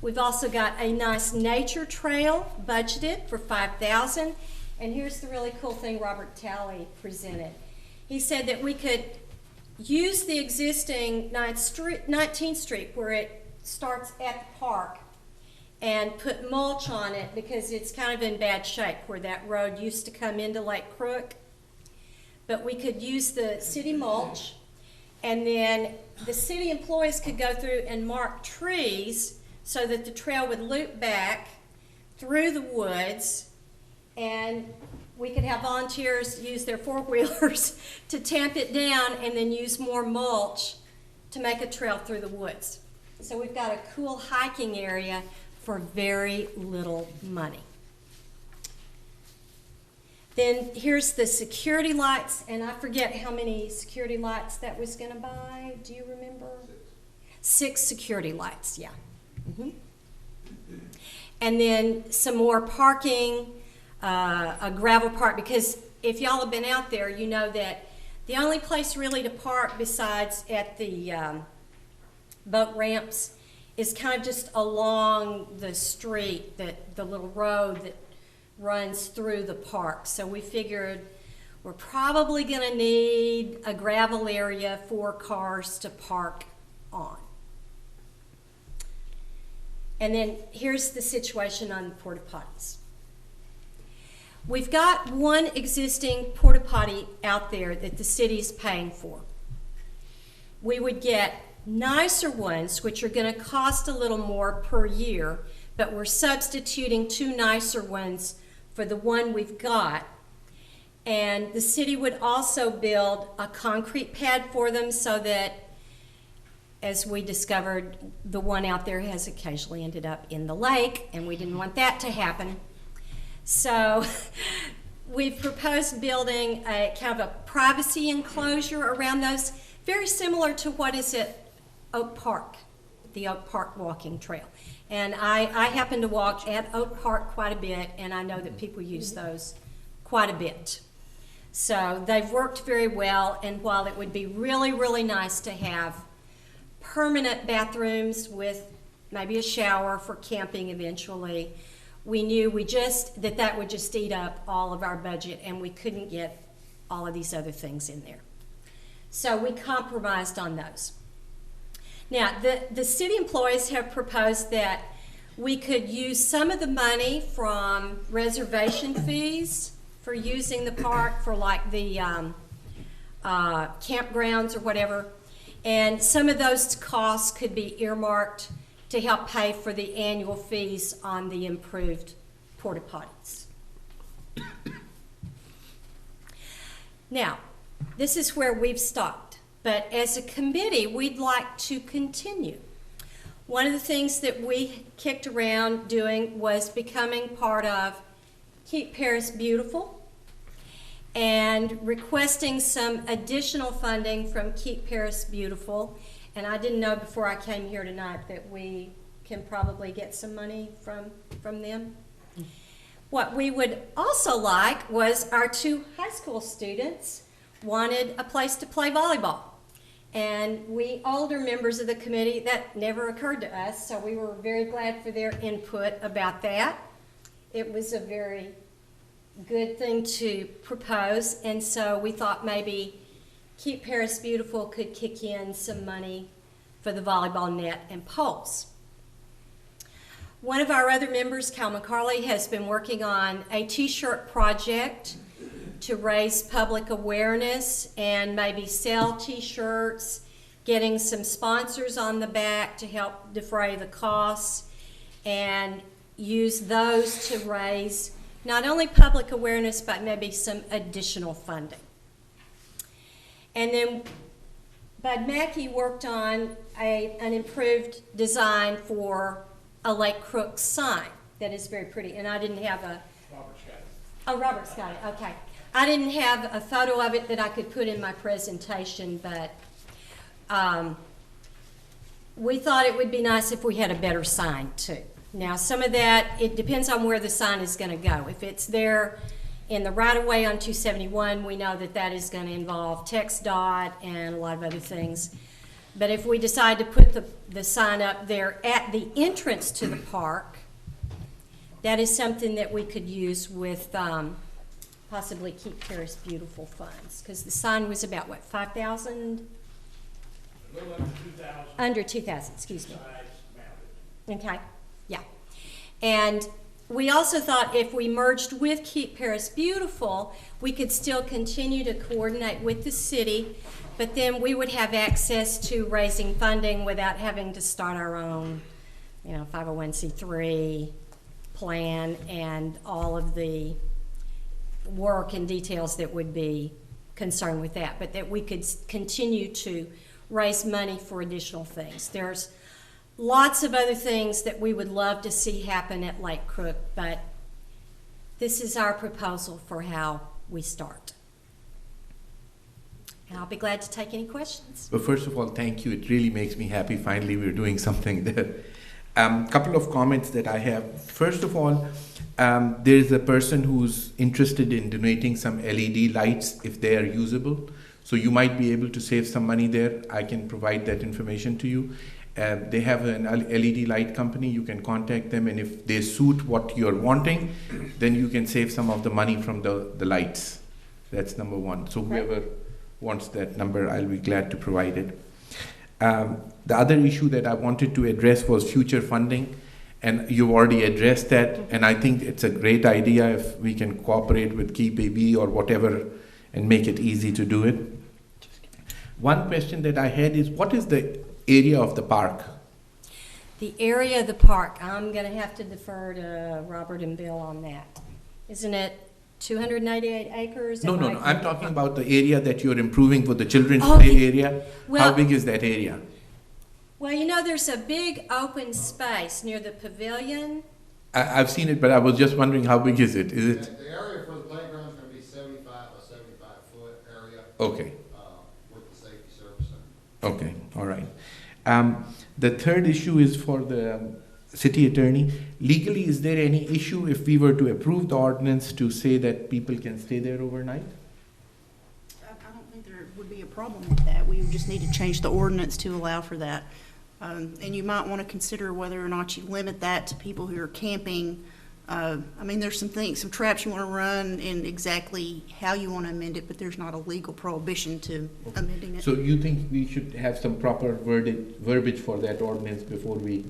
P: We've also got a nice nature trail budgeted for $5,000. And here's the really cool thing Robert Talley presented. He said that we could use the existing 19th Street where it starts at the park and put mulch on it because it's kind of in bad shape where that road used to come into Lake Crook. But we could use the city mulch, and then the city employees could go through and mark trees so that the trail would loop back through the woods, and we could have volunteers use their four-wheelers to tamp it down and then use more mulch to make a trail through the woods. So we've got a cool hiking area for very little money. Then here's the security lights, and I forget how many security lights that was going to buy. Do you remember? 6 security lights, yeah. And then some more parking, a gravel park, because if y'all have been out there, you know that the only place really to park besides at the boat ramps is kind of just along the street, the little road that runs through the park. So we figured we're probably going to need a gravel area for cars to park on. And then here's the situation on the porta potties. We've got one existing porta potty out there that the city's paying for. We would get nicer ones, which are going to cost a little more per year, but we're substituting 2 nicer ones for the one we've got. And the city would also build a concrete pad for them so that, as we discovered, the one out there has occasionally ended up in the lake, and we didn't want that to happen. So we've proposed building a kind of a privacy enclosure around those, very similar to what is at Oak Park, the Oak Park walking trail. And I happen to walk at Oak Park quite a bit, and I know that people use those quite a bit. So they've worked very well, and while it would be really, really nice to have permanent bathrooms with maybe a shower for camping eventually, we knew that would just eat up all of our budget, and we couldn't get all of these other things in there. So we compromised on those. Now, the city employees have proposed that we could use some of the money from reservation fees for using the park for like the campgrounds or whatever, and some of those costs could be earmarked to help pay for the annual fees on the improved porta potties. Now, this is where we've stopped, but as a committee, we'd like to continue. One of the things that we kicked around doing was becoming part of Keep Paris Beautiful and requesting some additional funding from Keep Paris Beautiful. And I didn't know before I came here tonight that we can probably get some money from them. What we would also like was our 2 high school students wanted a place to play volleyball. And we older members of the committee, that never occurred to us, so we were very glad for their input about that. It was a very good thing to propose, and so we thought maybe Keep Paris Beautiful could kick in some money for the volleyball net and poles. One of our other members, Cal McCarley, has been working on a t-shirt project to raise public awareness and maybe sell t-shirts, getting some sponsors on the back to help defray the costs, and use those to raise not only public awareness but maybe some additional funding. And then Bud Mackey worked on an improved design for a Lake Crook sign that is very pretty, and I didn't have a... Robert's got it. Oh, Robert's got it, okay. I didn't have a photo of it that I could put in my presentation, but we thought it would be nice if we had a better sign too. Now, some of that, it depends on where the sign is going to go. If it's there in the right-of-way on 271, we know that that is going to involve TxDOT and a lot of other things. But if we decide to put the sign up there at the entrance to the park, that is something that we could use with possibly Keep Paris Beautiful funds, because the sign was about, what, 5,000?
N: A little under 2,000.
P: Under 2,000, excuse me. Okay, yeah. And we also thought if we merged with Keep Paris Beautiful, we could still continue to coordinate with the city, but then we would have access to raising funding without having to start our own, 501c3 plan and all of the work and details that would be concerned with that, but that we could continue to raise money for additional things. There's lots of other things that we would love to see happen at Lake Crook, but this is our proposal for how we start. And I'll be glad to take any questions.
A: But first of all, thank you. It really makes me happy. Finally, we're doing something there. Couple of comments that I have. First of all, there is a person who's interested in donating some LED lights if they are usable. So you might be able to save some money there. I can provide that information to you. They have an LED light company. You can contact them, and if they suit what you're wanting, then you can save some of the money from the lights. That's number one. So whoever wants that number, I'll be glad to provide it. The other issue that I wanted to address was future funding, and you've already addressed that, and I think it's a great idea if we can cooperate with Keep AB or whatever and make it easy to do it. One question that I had is, what is the area of the park?
P: The area of the park, I'm going to have to defer to Robert and Bill on that. Isn't it 288 acres?
A: No. I'm talking about the area that you're improving for the children's play area.
P: Well,
A: how big is that area?
P: Well, there's a big open space near the pavilion.
A: I've seen it, but I was just wondering how big is it? Is it?
Q: The area for the playground is going to be 75-foot area.
A: Okay.
Q: With the safety service center.
A: Okay, all right. The third issue is for the city attorney. Legally, is there any issue if we were to approve the ordinance to say that people can stay there overnight?
R: I don't think there would be a problem with that. We would just need to change the ordinance to allow for that. And you might want to consider whether or not you limit that to people who are camping. There's some traps you want to run and exactly how you want to amend it, but there's not a legal prohibition to amending it.
A: So you think we should have some proper verbiage for that ordinance before we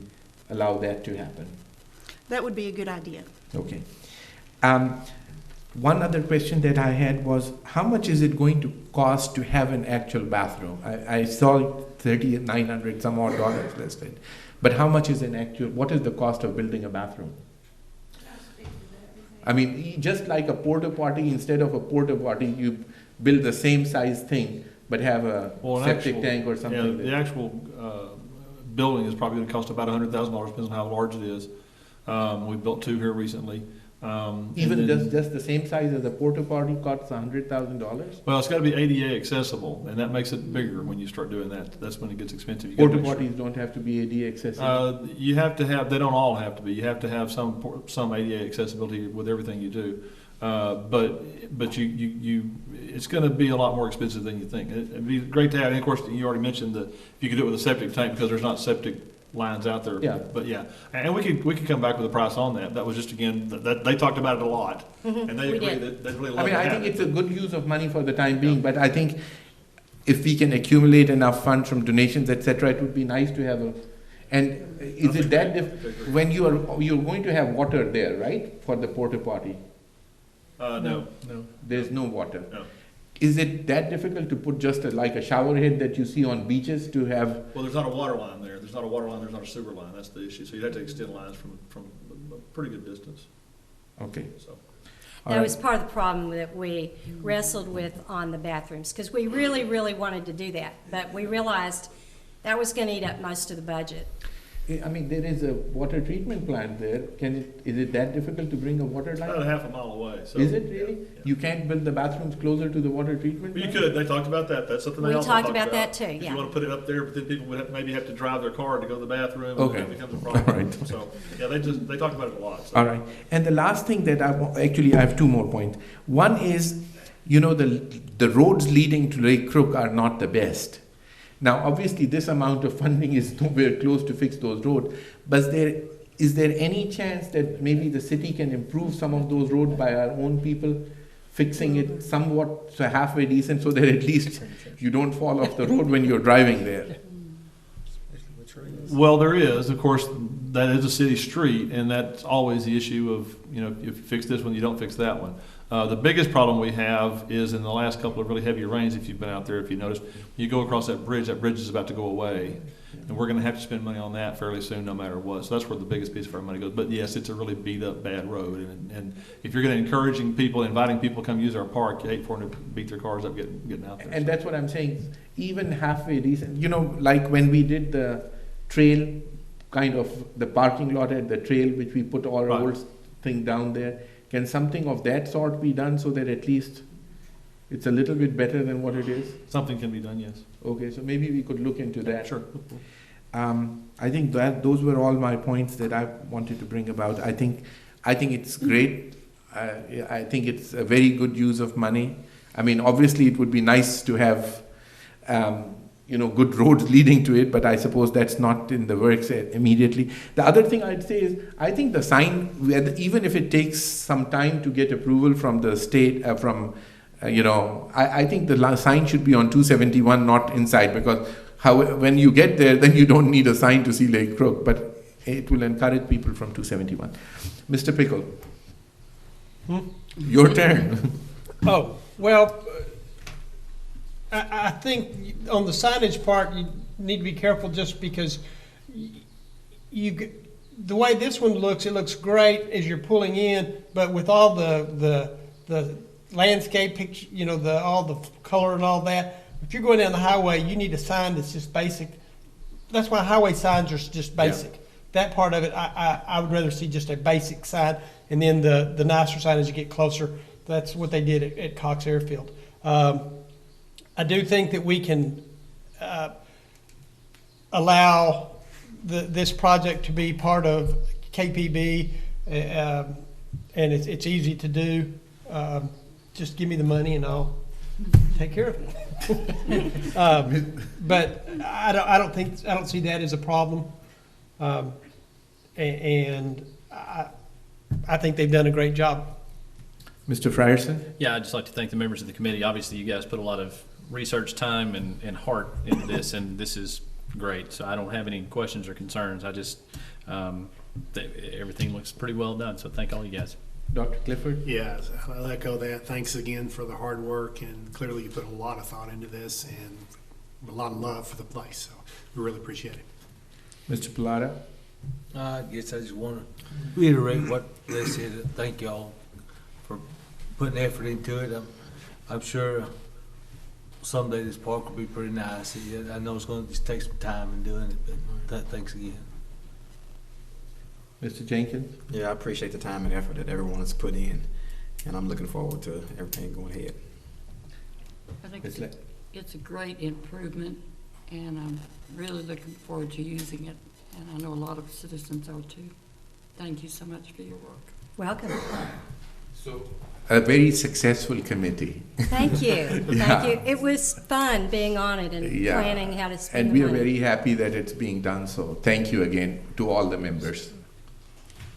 A: allow that to happen?
R: That would be a good idea.
A: Okay. One other question that I had was, how much is it going to cost to have an actual bathroom? I saw $3,900 some odd dollars listed, but how much is what is the cost of building a bathroom? Just like a porta potty, instead of a porta potty, you build the same size thing, but have a septic tank or something.
M: Yeah, the actual building is probably going to cost about $100,000, depends on how large it is. We built 2 here recently.
A: Even just the same size as a porta potty costs $100,000?
M: Well, it's got to be ADA accessible, and that makes it bigger when you start doing that. That's when it gets expensive.
A: Porta potties don't have to be ADA accessible?
M: You have to have, they don't all have to be. You have to have some ADA accessibility with everything you do. But it's going to be a lot more expensive than you think. It'd be great to have, and of course, you already mentioned that you could do it with a septic tank because there's not septic lines out there.
A: Yeah.
M: But yeah, and we could come back with a price on that. That was just, again, that they talked about it a lot, and they agree that they'd really love to have
A: I think it's a good use of money for the time being, but I think if we can accumulate enough funds from donations, etc., it would be nice to have and is it that when you're going to have water there, right, for the porta potty?
M: No.
A: There's no water.
M: No.
A: Is it that difficult to put just like a shower head that you see on beaches to have?
M: Well, there's not a water line there. There's not a water line. There's not a sewer line. That's the issue. So you have to extend lines from a pretty good distance.
A: Okay.
M: So.
P: That was part of the problem that we wrestled with on the bathrooms, because we really, really wanted to do that, but we realized that was going to eat up most of the budget.
A: There is a water treatment plant there. Is it that difficult to bring a water line?
M: About a half a mile away. So,
A: is it really?
M: Yeah.
A: You can't build the bathrooms closer to the water treatment plant?
M: You could. They talked about that. That's something they also
P: talked about that too,
M: If
P: yeah.
M: you want to put it up there, but then people would maybe have to drive their car to go to the bathroom.
A: Okay.
M: And it becomes a problem.
A: All right.
M: So, yeah, they talked about it a lot. So.
A: All right. And the last thing that I have 2 more points. One is, the roads leading to Lake Crook are not the best. Now, obviously, this amount of funding is nowhere close to fix those roads, but is there any chance that maybe the city can improve some of those roads by our own people, fixing it somewhat so halfway decent so that at least you don't fall off the road when you're driving there?
M: Well, there is. Of course,
S: that is a city street, and that's always the issue of, you know, if you fix this one, you don't fix that one. The biggest problem we have is in the last couple of really heavy rains, if you've been out there, if you noticed, you go across that bridge is about to go away. And we're gonna have to spend money on that fairly soon, no matter what. So that's where the biggest piece of our money goes. But yes, it's a really beat up, bad road. And if you're gonna encouraging people, inviting people to come use our park, you hate for them to beat their cars up getting out there.
A: And that's what I'm saying, even halfway decent, you know, like when we did the trail, kind of the parking lot at the trail, which we put all our
S: Right.
A: old thing down there, can something of that sort be done so that at least it's a little bit better than what it is?
S: Something can be done, yes.
A: Okay, so maybe we could look into that.
S: Sure.
A: I think that those were all my points that I wanted to bring about. I think it's great. I think it's a very good use of money. I mean, obviously, it would be nice to have, good roads leading to it, but I suppose that's not in the works immediately. The other thing I'd say is, I think the sign, even if it takes some time to get approval from the state, I think the sign should be on 271, not inside, because when you get there, then you don't need a sign to see Lake Crook, but it will encourage people from 271. Mr. Pickle, your turn.
C: Oh, well, I think on the signage part, you need to be careful just because the way this one looks, it looks great as you're pulling in, but with all the landscape picture, all the color and all that, if you're going down the highway, you need a sign that's just basic. That's why highway signs are just basic. Yeah. That part of it, I would rather see just a basic sign, and then the nicer sign as you get closer. That's what they did at Cox Airfield. I do think that we can allow this project to be part of KPB, and it's easy to do. Just give me the money and I'll take care of it. But I don't see that as a problem, and I think they've done a great job.
A: Mr. Frierson?
M: Yeah, I'd just like to thank the members of the committee. Obviously, you guys put a lot of research time and heart into this, and this is great. So I don't have any questions or concerns. I just, everything looks pretty well done. So thank all you guys.
A: Dr. Clifford?
O: Yeah, I'll echo that. Thanks again for the hard work, and clearly you put a lot of thought into this and a lot of love for the place. So we really appreciate it.
A: Mr. Pilata?
J: I guess I just want to reiterate what they said. Thank y'all for putting effort into it. I'm sure someday this park will be pretty nice. I know it's going to just take some time in doing it, but thanks again.
A: Mr. Jenkins?
L: Yeah, I appreciate the time and effort that everyone has put in, and I'm looking forward to everything going ahead.
K: I think it's a great improvement, and I'm really looking forward to using it, and I know a lot of citizens are too. Thank you so much for your work.
P: Welcome.
A: So, a very successful committee.
P: Thank you.
A: Yeah.
P: Thank you. It was fun being on it and planning how to spend
A: and we
P: money.
A: are very happy that it's being done, so thank you again to all the members.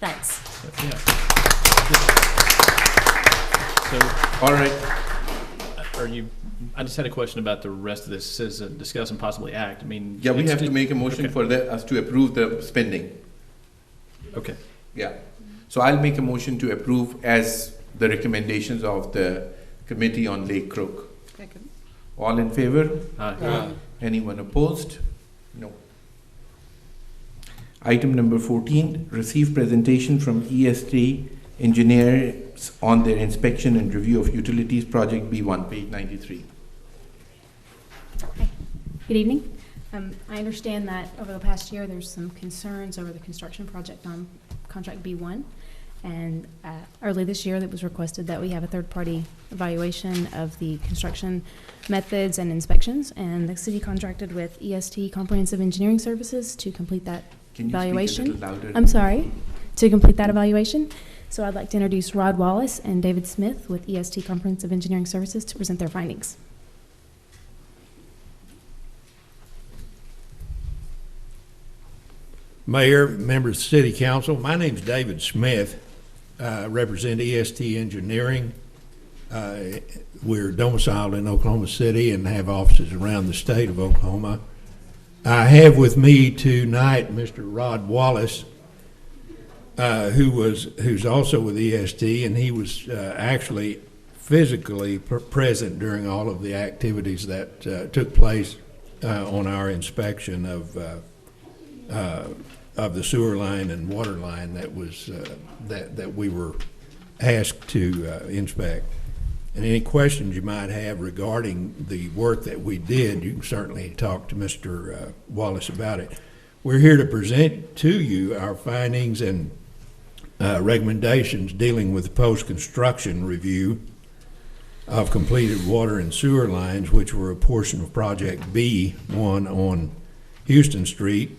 P: Thanks.
M: Yeah.
A: So, all right.
M: I just had a question about the rest of this. It says discuss and possibly act. I mean,
A: yeah, we have to make a motion for us to approve the spending.
M: Okay.
A: Yeah. So I'll make a motion to approve as the recommendations of the Committee on Lake Crook.
K: Second.
A: All in favor?
M: Aye.
A: Anyone opposed? No. Item number 14, receive presentation from EST engineers on their inspection and review of utilities project B1, page 93.
T: Good evening. I understand that over the past year there's some concerns over the construction project on contract B1, and early this year it was requested that we have a third-party evaluation of the construction methods and inspections, and the city contracted with EST Comprehensive Engineering Services to complete that evaluation.
A: Can you speak a little louder?
T: I'm sorry, to complete that evaluation. So I'd like to introduce Rod Wallace and David Smith with EST Comprehensive Engineering Services to present their findings.
U: Mayor, members of the City Council, my name is David Smith. I represent EST Engineering. We're domiciled in Oklahoma City and have offices around the state of Oklahoma. I have with me tonight Mr. Rod Wallace, who's also with EST, and he was actually physically present during all of the activities that took place on our inspection of the sewer line and water line that was that we were asked to inspect. And any questions you might have regarding the work that we did, you can certainly talk to Mr. Wallace about it. We're here to present to you our findings and recommendations dealing with the post-construction review of completed water and sewer lines, which were a portion of Project B1 on Houston Street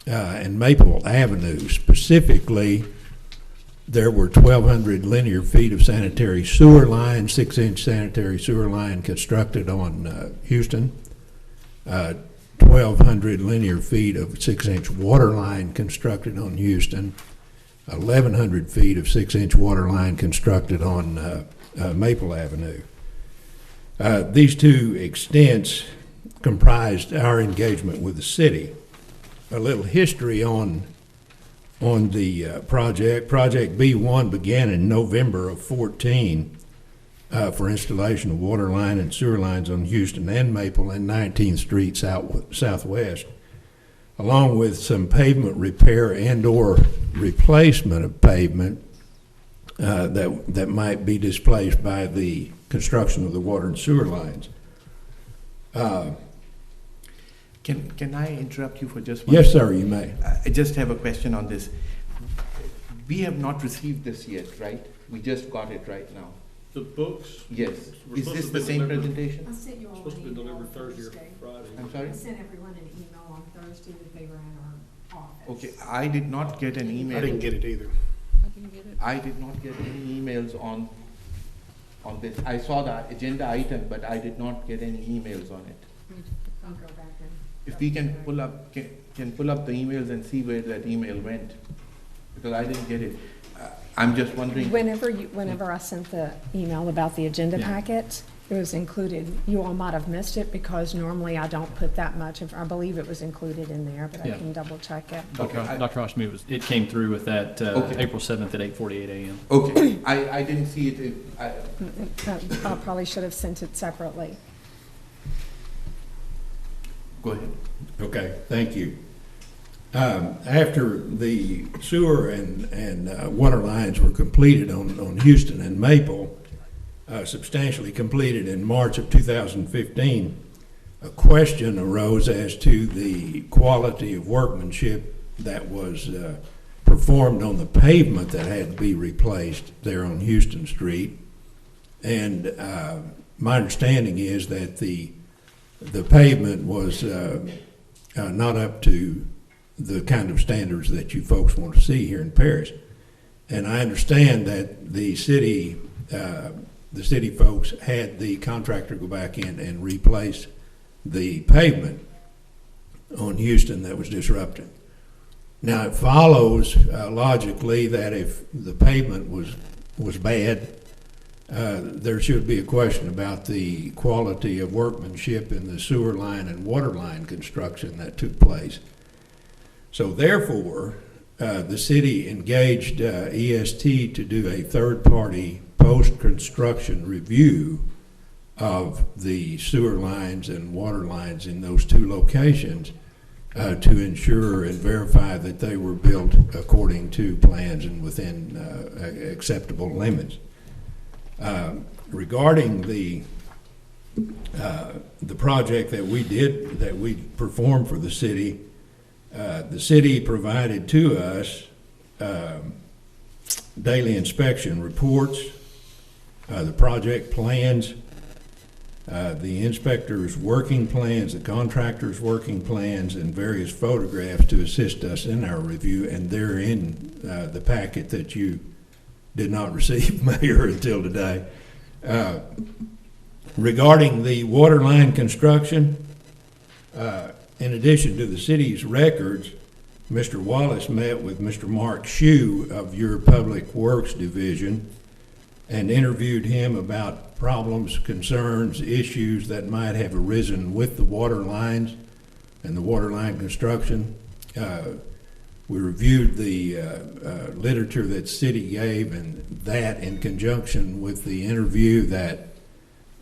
U: and Maple Avenue. Specifically, there were 1,200 linear feet of sanitary sewer line, 6-inch sanitary sewer line constructed on Houston, 1,200 linear feet of 6-inch water line constructed on Houston, 1,100 feet of 6-inch water line constructed on Maple Avenue. These two extents comprised our engagement with the city. A little history on the project. Project B1 began in November of 14 for installation of water line and sewer lines on Houston and Maple and 19th Street Southwest, along with some pavement repair and or replacement of pavement that might be displaced by the construction of the water and sewer lines.
A: Can I interrupt you for just one
U: Yes,
A: minute?
U: sir, you may.
A: I just have a question on this. We have not received this yet, right? We just got it right now.
S: The books?
A: Yes.
S: We're
A: Is
S: supposed
A: this
S: to
A: the
S: be
A: same
S: delivered-
A: presentation?
G: I sent you all
S: Supposed to be
G: an email
S: delivered Thursday or Friday.
A: I'm sorry?
G: I sent everyone an email on Thursday that they were in our office.
A: Okay, I did not get an email.
O: I didn't get it either.
K: I didn't get it.
A: I did not get any emails on this. I saw the agenda item, but I did not get any emails on it.
G: I'll go back and.
A: If we can pull up, can pull up the emails and see where that email went, because I didn't get it. I'm just wondering.
B: Whenever I sent the email about the agenda
A: Yeah.
B: packet, it was included. You all might have missed it because normally I don't put that much of, I believe it was included in there, but I
M: Yeah.
B: can double check it.
M: Dr. Hashmi, it came through with that
A: Okay.
M: April 7th at 8:48 a.m.
A: Okay, I didn't see it.
B: I probably should have sent it separately.
A: Go ahead.
U: Okay, thank you. After the sewer and water lines were completed on Houston and Maple, substantially completed in March of 2015, a question arose as to the quality of workmanship that was performed on the pavement that had to be replaced there on Houston Street. And my understanding is that the pavement was not up to the kind of standards that you folks want to see here in Paris. And I understand that the city folks had the contractor go back in and replace the pavement on Houston that was disrupted. Now it follows logically that if the pavement was bad, there should be a question about the quality of workmanship in the sewer line and water line construction that took place. So therefore, the city engaged EST to do a third-party post-construction review of the sewer lines and water lines in those two locations to ensure and verify that they were built according to plans and within acceptable limits. Regarding the project that we performed for the city provided to us daily inspection reports, the project plans, the inspector's working plans, the contractor's working plans, and various photographs to assist us in our review, and they're in the packet that you did not receive, Mayor, until today. Regarding the water line construction, in addition to the city's records, Mr. Wallace met with Mr. Mark Shue of your Public Works Division and interviewed him about problems, concerns, issues that might have arisen with the water lines and the water line construction. We reviewed the literature that the city gave, and that in conjunction with the interview that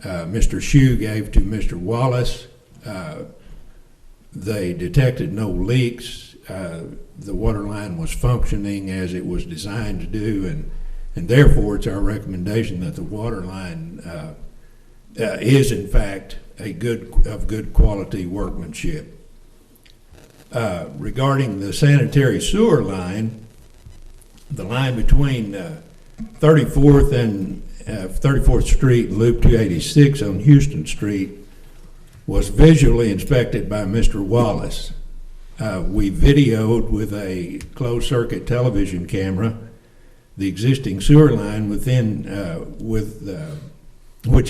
U: Mr. Shue gave to Mr. Wallace. They detected no leaks. The water line was functioning as it was designed to do, and therefore it's our recommendation that the water line is in fact of good quality workmanship. Regarding the sanitary sewer line, the line between 34th and 34th Street and Loop 286 on Houston Street was visually inspected by Mr. Wallace. We videoed with a closed-circuit television camera the existing sewer line which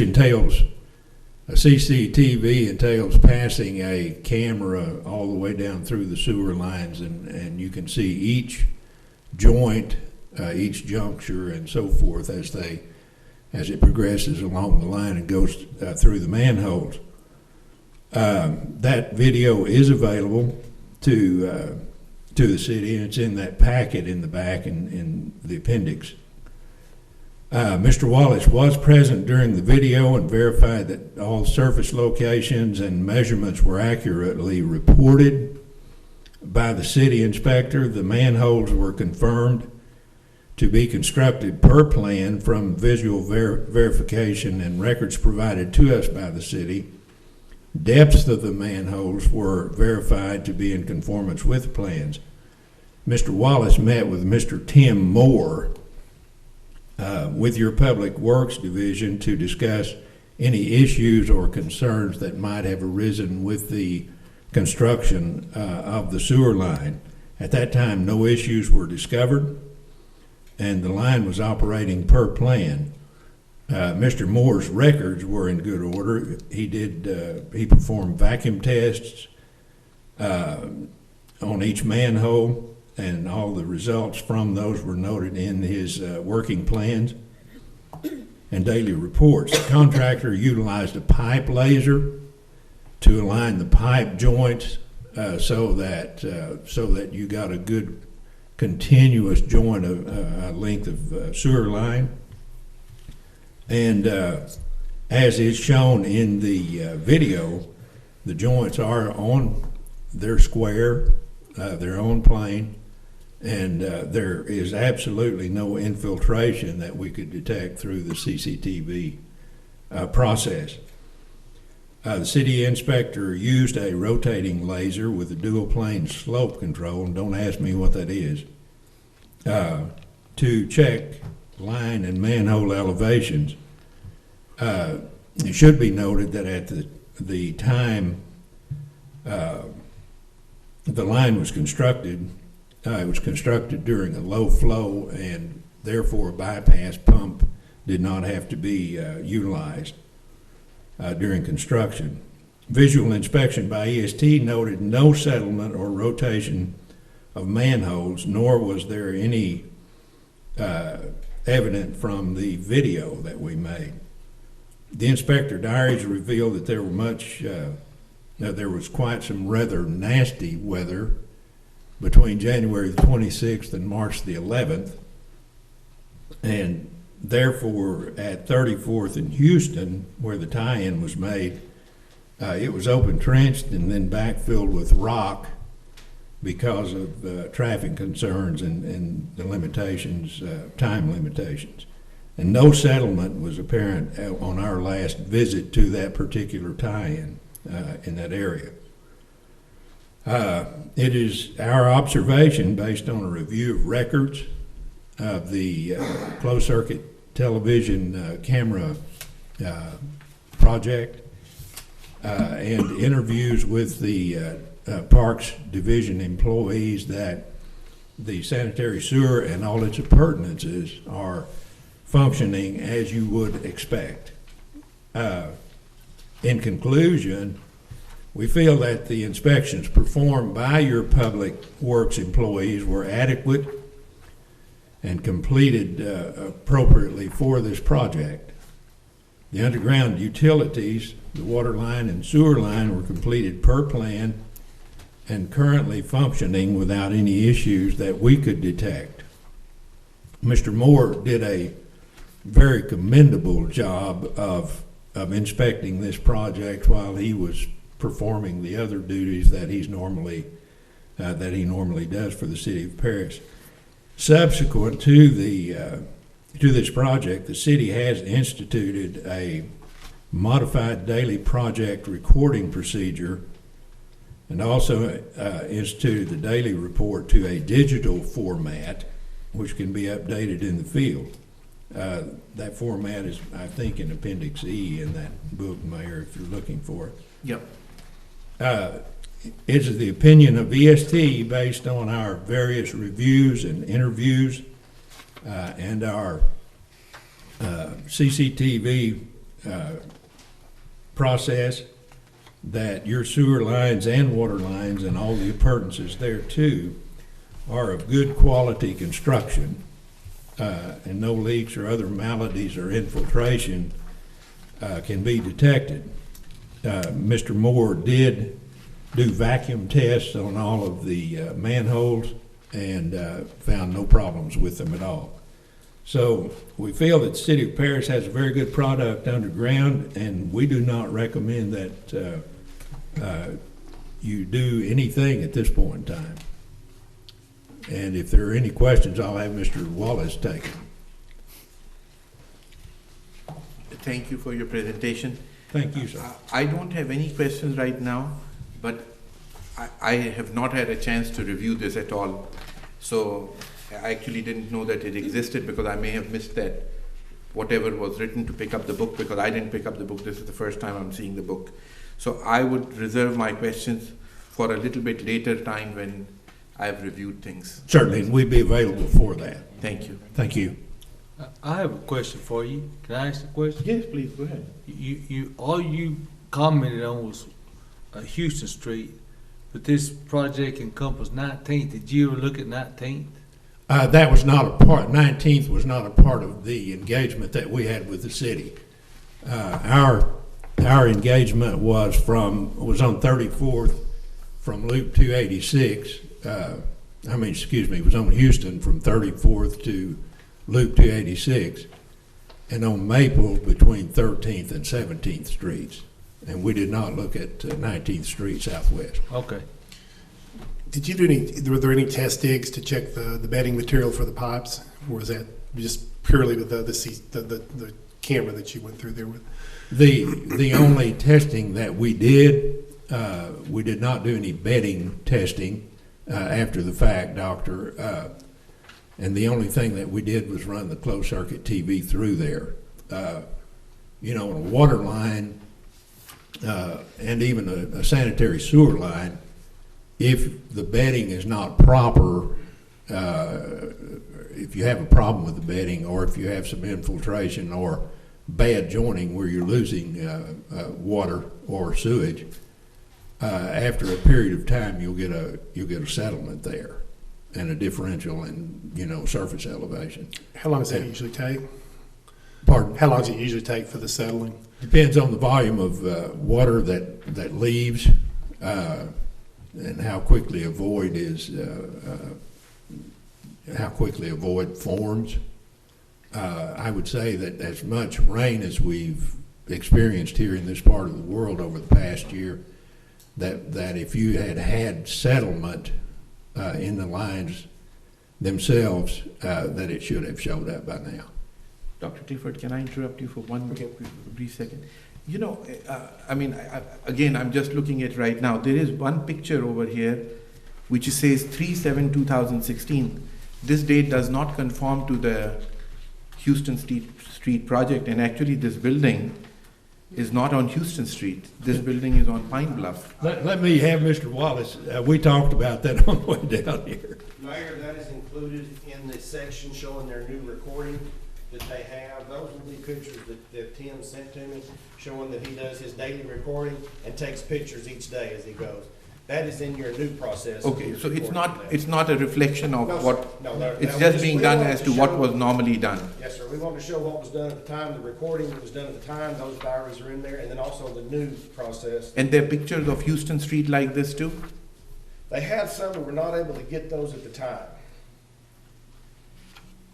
U: entails a CCTV, entails passing a camera all the way down through the sewer lines, and you can see each joint, each juncture, and so forth as it progresses along the line and goes through the manholes. That video is available to the city, and it's in that packet in the back in the appendix. Mr. Wallace was present during the video and verified that all surface locations and measurements were accurately reported by the city inspector. The manholes were confirmed to be constructed per plan from visual verification and records provided to us by the city. Depths of the manholes were verified to be in conformance with plans. Mr. Wallace met with Mr. Tim Moore with your Public Works Division to discuss any issues or concerns that might have arisen with the construction of the sewer line. At that time, no issues were discovered, and the line was operating per plan. Mr. Moore's records were in good order. He performed vacuum tests on each manhole, and all the results from those were noted in his working plans and daily reports. The contractor utilized a pipe laser to align the pipe joints so that you got a good continuous joint of length of sewer line. And as is shown in the video, the joints are on, they're square, they're on plane, and there is absolutely no infiltration that we could detect through the CCTV process. The city inspector used a rotating laser with a dual plane slope control, and don't ask me what that is, to check line and manhole elevations. It should be noted that at the time the line was constructed, it was constructed during a low flow, and therefore a bypass pump did not have to be utilized during construction. Visual inspection by EST noted no settlement or rotation of manholes, nor was there any evident from the video that we made. The inspector diaries revealed that there was quite some rather nasty weather between January the 26th and March the 11th, and therefore at 34th and Houston, where the tie-in was made, it was open trenched and then backfilled with rock because of traffic concerns and the limitations, time limitations. And no settlement was apparent on our last visit to that particular tie-in in that area. It is our observation, based on a review of records of the closed-circuit television camera project and interviews with the Parks Division employees, that the sanitary sewer and all its appurtenances are functioning as you would expect. In conclusion, we feel that the inspections performed by your Public Works employees were adequate and completed appropriately for this project. The underground utilities, the water line and sewer line, were completed per plan and currently functioning without any issues that we could detect. Mr. Moore did a very commendable job of inspecting this project while he was performing the other duties that he normally does for the city of Paris. Subsequent to this project, the city has instituted a modified daily project recording procedure and also instituted the daily report to a digital format, which can be updated in the field. That format is, I think, in Appendix E in that book, Mayor, if you're looking for it.
A: Yep.
U: It is the opinion of EST, based on our various reviews and interviews and our CCTV process, that your sewer lines and water lines and all the appurtenances thereto are of good quality construction, and no leaks or other maladies or infiltration can be detected. Mr. Moore did do vacuum tests on all of the manholes and found no problems with them at all. So we feel that the City of Paris has a very good product underground, and we do not recommend that you do anything at this point in time. And if there are any questions, I'll have Mr. Wallace take them.
A: Thank you for your presentation.
U: Thank you, sir.
A: I don't have any questions right now, but I have not had a chance to review this at all. So I actually didn't know that it existed, because I may have missed that, whatever was written to pick up the book, because I didn't pick up the book. This is the first time I'm seeing the book. So I would reserve my questions for a little bit later time when I've reviewed things.
U: Certainly, and we'd be available for that.
A: Thank you.
U: Thank you.
J: I have a question for you. Can I ask a question?
A: Yes, please, go ahead.
J: All you commented on was Houston Street, but this project encompassed 19th. Did you ever look at 19th?
U: That was not a part, 19th was not a part of the engagement that we had with the city. Our engagement was on 34th from Loop 286. It was on Houston from 34th to Loop 286, and on Maple between 13th and 17th Streets. And we did not look at 19th Street Southwest.
J: Okay.
O: Did you do were there any test digs to check the bedding material for the pipes? Or was that just purely with the camera that you went through there with?
U: The only testing that we did not do any bedding testing after the fact, Doctor. And the only thing that we did was run the closed circuit TV through there. On a water line and even a sanitary sewer line, if the bedding is not proper, if you have a problem with the bedding, or if you have some infiltration or bad joining where you're losing water or sewage, after a period of time you'll get a settlement there and a differential in surface elevation.
O: How long does that usually take?
U: Pardon?
O: How long does it usually take for the settling?
U: Depends on the volume of water that leaves and how quickly a void forms. I would say that as much rain as we've experienced here in this part of the world over the past year, that if you had settlement in the lines themselves, that it should have showed up by now.
A: Dr. Clifford, can I interrupt you for one brief second? Again, I'm just looking at right now. There is one picture over here which says 3/7/2016. This date does not conform to the Houston Street project, and actually this building is not on Houston Street. This building is on Pine Bluff.
U: Let me have Mr. Wallace. We talked about that on the way down here.
Q: Mayor, that is included in the section showing their new recording that they have. Those will be pictures that Tim sent to me, showing that he does his daily recording and takes pictures each day as he goes. That is in your new process.
A: Okay, so it's not a reflection of
Q: No,
A: what,
Q: sir. No,
A: it's just being done as to what was normally done.
Q: Yes, sir. We want to show what was done at the time, the recording that was done at the time, those diaries are in there, and then also the new process.
A: And there are pictures of Houston Street like this too?
Q: They have some, but we're not able to get those at the time.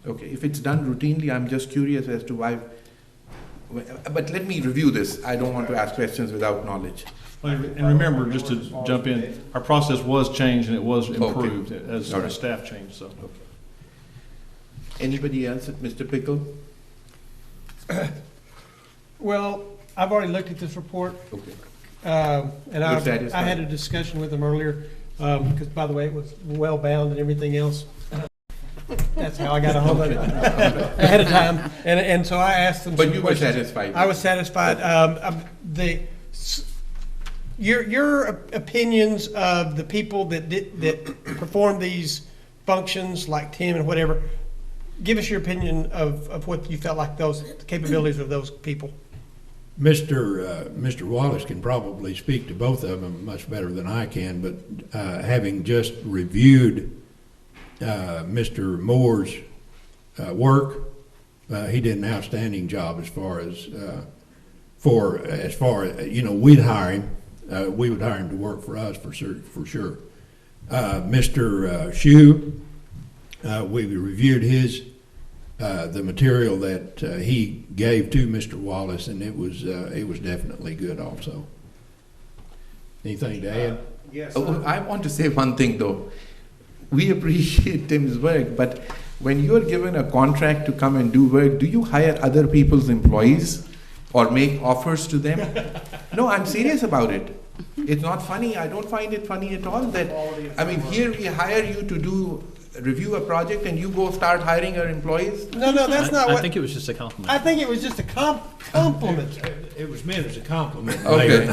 A: Okay, if it's done routinely, I'm just curious as to why, but let me review this. I don't want to ask questions without knowledge.
S: And remember, just to jump in, our process was changed and it was improved as
A: All
S: the
A: right.
S: staff changed, so.
A: Anybody else, Mr. Pickle?
C: Well, I've already looked at this report.
A: Okay.
C: And
A: You're
C: I
A: satisfied?
C: had a discussion with them earlier, because by the way, it was well-bound and everything else. That's how I got a hold of it ahead of time. And so I asked them.
A: But
C: some
A: you were
C: questions.
A: satisfied?
C: I was satisfied. Your opinions of the people that perform these functions, like Tim and whatever, give us your opinion of what you felt like those capabilities of those people.
U: Mr. Wallace can probably speak to both of them much better than I can, but having just reviewed Mr. Moore's work, he did an outstanding job as far as we'd hire him. We would hire him to work for us for sure. Mr. Shue, we reviewed his the material that he gave to Mr. Wallace, and it was definitely good also. Anything to add?
Q: Yes.
A: Oh, I want to say one thing though. We appreciate Tim's work, but when you're given a contract to come and do work, do you hire other people's employees or make offers to them? No, I'm serious about it. It's not funny. I don't find it funny at all that, I mean, here we hire you to review a project and you go start hiring our employees?
C: No, that's not what.
M: I think it was just a compliment.
C: I think it was just a compliment.
U: It was meant as a compliment.
A: Okay.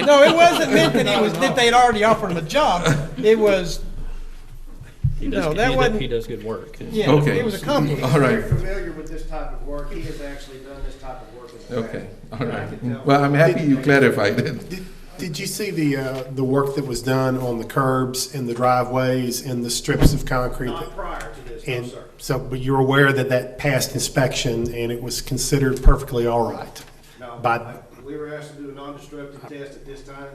C: No, it wasn't meant that they'd already offered him a job. It was.
M: He does good work.
C: Yeah,
A: Okay.
C: it was a compliment.
A: All right.
Q: He's very familiar with this type of work. He has actually done this type of work in the past.
A: Okay, all
Q: And I
A: right.
Q: can tell-
A: Well, I'm happy you clarified it.
O: Did you see the work that was done on the curbs and the driveways and the strips of concrete?
Q: Not prior to this, no,
O: And
Q: sir.
O: so, but you're aware that passed inspection and it was considered perfectly all right?
Q: No,
O: By-
Q: we were asked to do a non-destructive test at this time,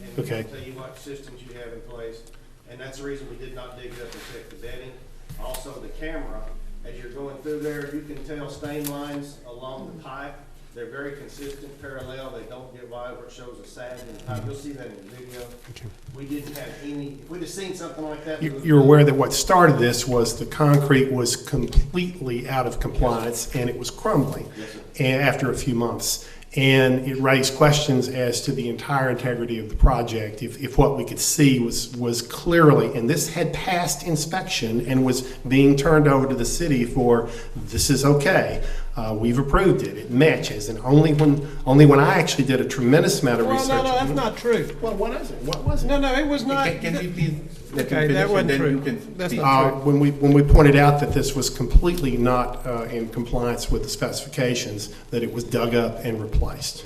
Q: and we
O: Okay.
Q: can tell you what systems you have in place. And that's the reason we did not dig it up and check the bedding. Also, the camera, as you're going through there, you can tell stain lines along the pipe. They're very consistent, parallel. They don't get wide where it shows a sag in the pipe. You'll see that in the video. We didn't have any, if we'd have seen something like that. we would've-
O: You're aware that what started this was the concrete was completely out of compliance and it was crumbling after a few months. And it raised questions as to the entire integrity of the project. If what we could see was clearly, and this had passed inspection and was being turned over to the city for, this is okay. We've approved it. It matches. And only when I actually did a tremendous amount of
C: Well,
O: research.
C: no, that's not true.
O: Well, what is it? What was it?
C: No, it was not.
A: Can you please let me
C: Okay,
A: finish
C: that
A: and
C: wasn't
A: then
C: true.
A: you can
C: That's
A: speak?
C: not true.
O: When we pointed out that this was completely not in compliance with the specifications, that it was dug up and replaced.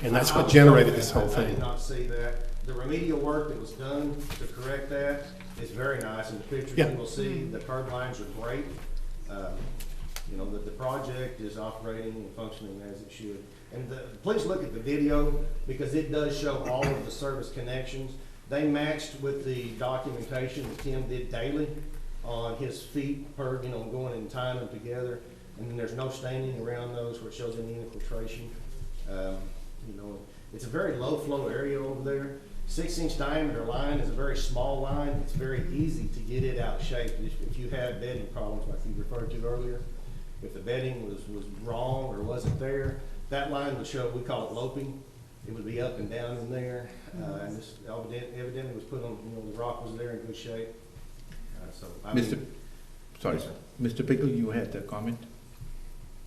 O: And that's what generated this whole
Q: I
O: thing.
Q: did not see that. The remedial work that was done to correct that is very nice. In the pictures
O: Yeah.
Q: you will see, the curb lines are great. You know, the project is operating and functioning as it should. And please look at the video, because it does show all of the service connections. They matched with the documentation that Tim did daily on his feet per, going and tying them together. And then there's no staining around those where it shows any infiltration. It's a very low flow area over there. 6-inch diameter line is a very small line. It's very easy to get it out of shape. If you had bedding problems like you referred to earlier, if the bedding was wrong or wasn't there, that line would show, we call it loping. It would be up and down in there. And this evidently was put on, the rock was there in good shape.
A: Sorry, Mr. Pickle, you had a comment?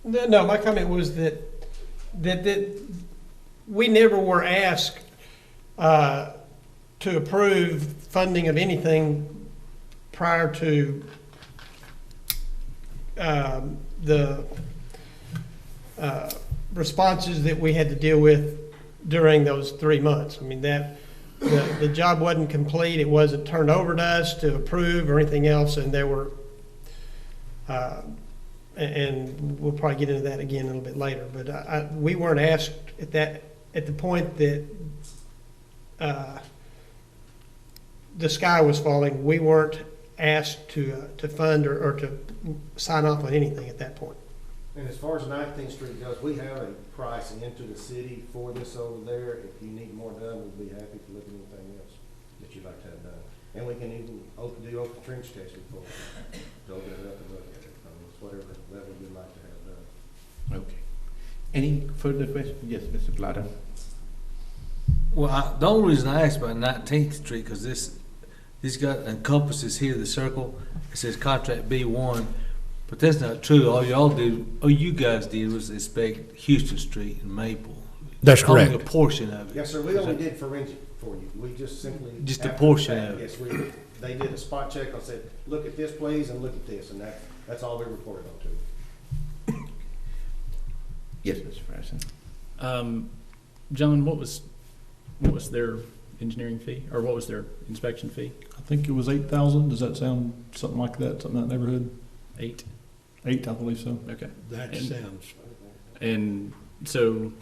C: No, my comment was that we never were asked to approve funding of anything prior to the responses that we had to deal with during those 3 months. I mean, the job wasn't complete. It wasn't turned over to us to approve or anything else, and there were and we'll probably get into that again a little bit later. But we weren't asked at the point that the sky was falling. We weren't asked to fund or to sign off on anything at that point.
Q: And as far as 19th Street goes, we have a price into the city for this over there. If you need more done, we'd be happy to look at anything else that you'd like to have done. And we can even do open trench testing for it, to open it up and look at it. It's whatever level you'd like to have done.
A: Okay. Any further questions? Yes, Mr. Plata.
J: Well, the only reason I asked about 19th Street, because this got encompasses here, the circle, it says contract B1, but that's not true. All you guys did was inspect Houston Street and Maple.
U: That's correct.
J: Only a portion of it.
Q: Yes, sir, we only did forensic for you. We just simply.
J: Just a
Q: after
J: portion
Q: the fact,
J: of it.
Q: Yes, they did a spot check and said, look at this please, and look at this, and that's all we reported on to you.
A: Yes, Mr. Patterson.
M: John, what was their engineering fee, or what was their inspection fee?
S: I think it was 8,000. Does that sound something like that? Something in that neighborhood?
M: 8.
S: 8, I believe so.
M: Okay.
U: That sounds.
M: And so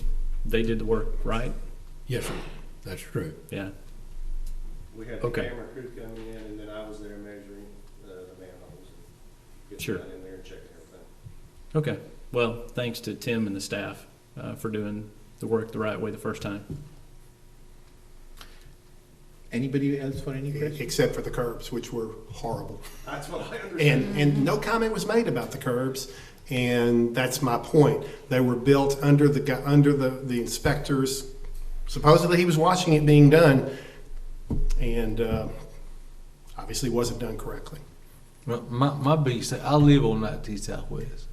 M: they did the work, right?
U: Yes, sir. That's true.
M: Yeah.
Q: We had the camera crew come in, and then I was there measuring the manholes and getting down in there and checking everything.
M: Okay. Well, thanks to Tim and the staff for doing the work the right way the first time.
A: Anybody else for any questions?
O: Except for the curbs, which were horrible.
Q: That's what I understand.
O: And no comment was made about the curbs, and that's my point. They were built under the inspectors. Supposedly he was watching it being done, and obviously wasn't done correctly.
J: Well, my biggest thing, I live on 19th Southwest,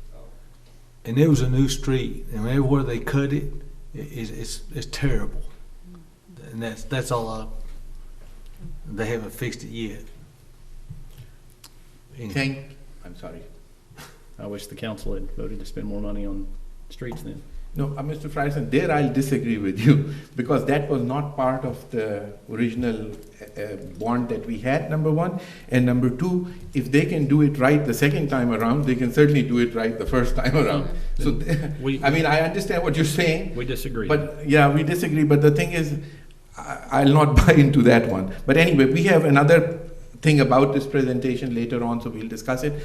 J: and there was a new street, and everywhere they cut it, it's terrible, and that's all they haven't fixed it yet.
A: I'm sorry.
M: I wish the council had voted to spend more money on streets then.
A: No, Mr. Frierson, there I'll disagree with you, because that was not part of the original bond that we had, number one. And number two, if they can do it right the second time around, they can certainly do it right the first time around. So, I mean, I understand what you're saying.
M: We disagree.
A: But yeah, we disagree. But the thing is, I'll not buy into that one. But anyway, we have another thing about this presentation later on, so we'll discuss it.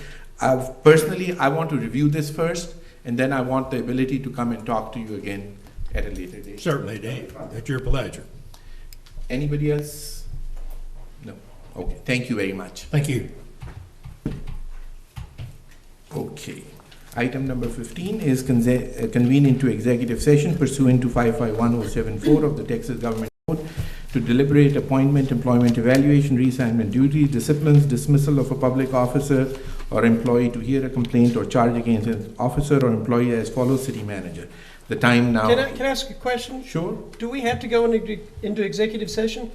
A: Personally, I want to review this first, and then I want the ability to come and talk to you again at a later date.
U: Certainly, Dave. That's your pleasure.
A: Anybody else? No. Okay. Thank you very much.
U: Thank you.
A: Okay. Item number 15 is convene into executive session pursuant to 551074 of the Texas Government Code to deliberate appointment, employment evaluation, reassignment duties, disciplines, dismissal of a public officer or employee, to hear a complaint or charge against an officer or employee as follows: city manager. The time now.
C: Can I ask a question?
A: Sure.
C: Do we have to go into executive session?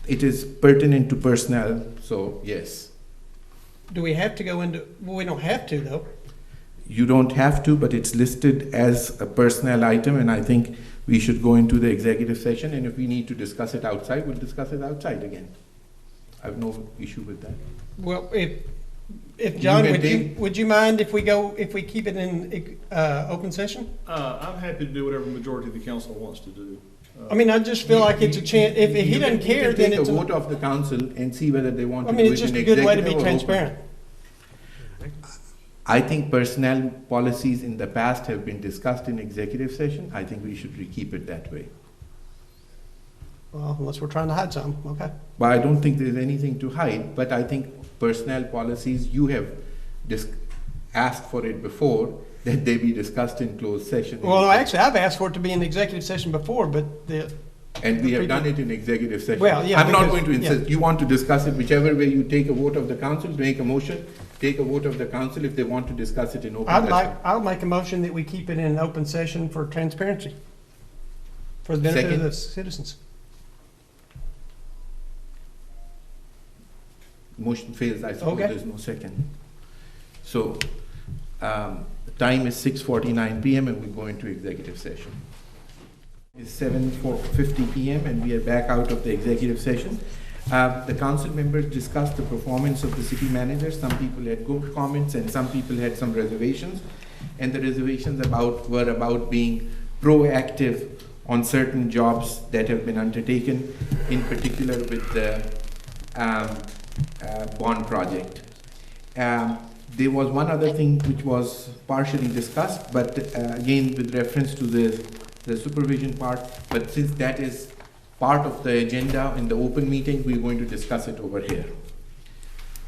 A: It is pertinent to personnel, so yes.
C: Do we have to go into? Well, we don't have to though.
A: You don't have to, but it's listed as a personnel item, and I think we should go into the executive session, and if we need to discuss it outside, we'll discuss it outside again. I have no issue with that.
C: Well, if John, would you mind if we keep it in open session?
S: I'm happy to do whatever the majority of the council wants to do.
C: I mean, I just feel like it's a chance. If he doesn't care, then it's
A: a vote of the council and see whether they want to do it in
C: it's just a good way to be transparent.
A: I think personnel policies in the past have been discussed in executive session. I think we should keep it that way.
C: Well, unless we're trying to hide something, okay.
A: But I don't think there's anything to hide, but I think personnel policies, you have asked for it before, that they be discussed in closed session.
C: Well, no, actually, I've asked for it to be in executive session before, but
A: and we have done it in executive session.
C: Well, yeah,
A: I'm not going to insist. You want to discuss it, whichever way you take a vote of the council, make a motion, take a vote of the council if they want to discuss it in open session.
C: I'll make a motion that we keep it in open session for transparency, for the benefit of the citizens.
A: Motion fails, I suppose.
C: Okay.
A: There's no second. So, the time is 6:49 p.m. and we go into executive session. It's 7:50 p.m. and we are back out of the executive session. The council members discussed the performance of the city manager. Some people had good comments and some people had some reservations. And the reservations were about being proactive on certain jobs that have been undertaken, in particular with the bond project. There was one other thing which was partially discussed, but again with reference to the supervision part, but since that is part of the agenda in the open meeting, we're going to discuss it over here.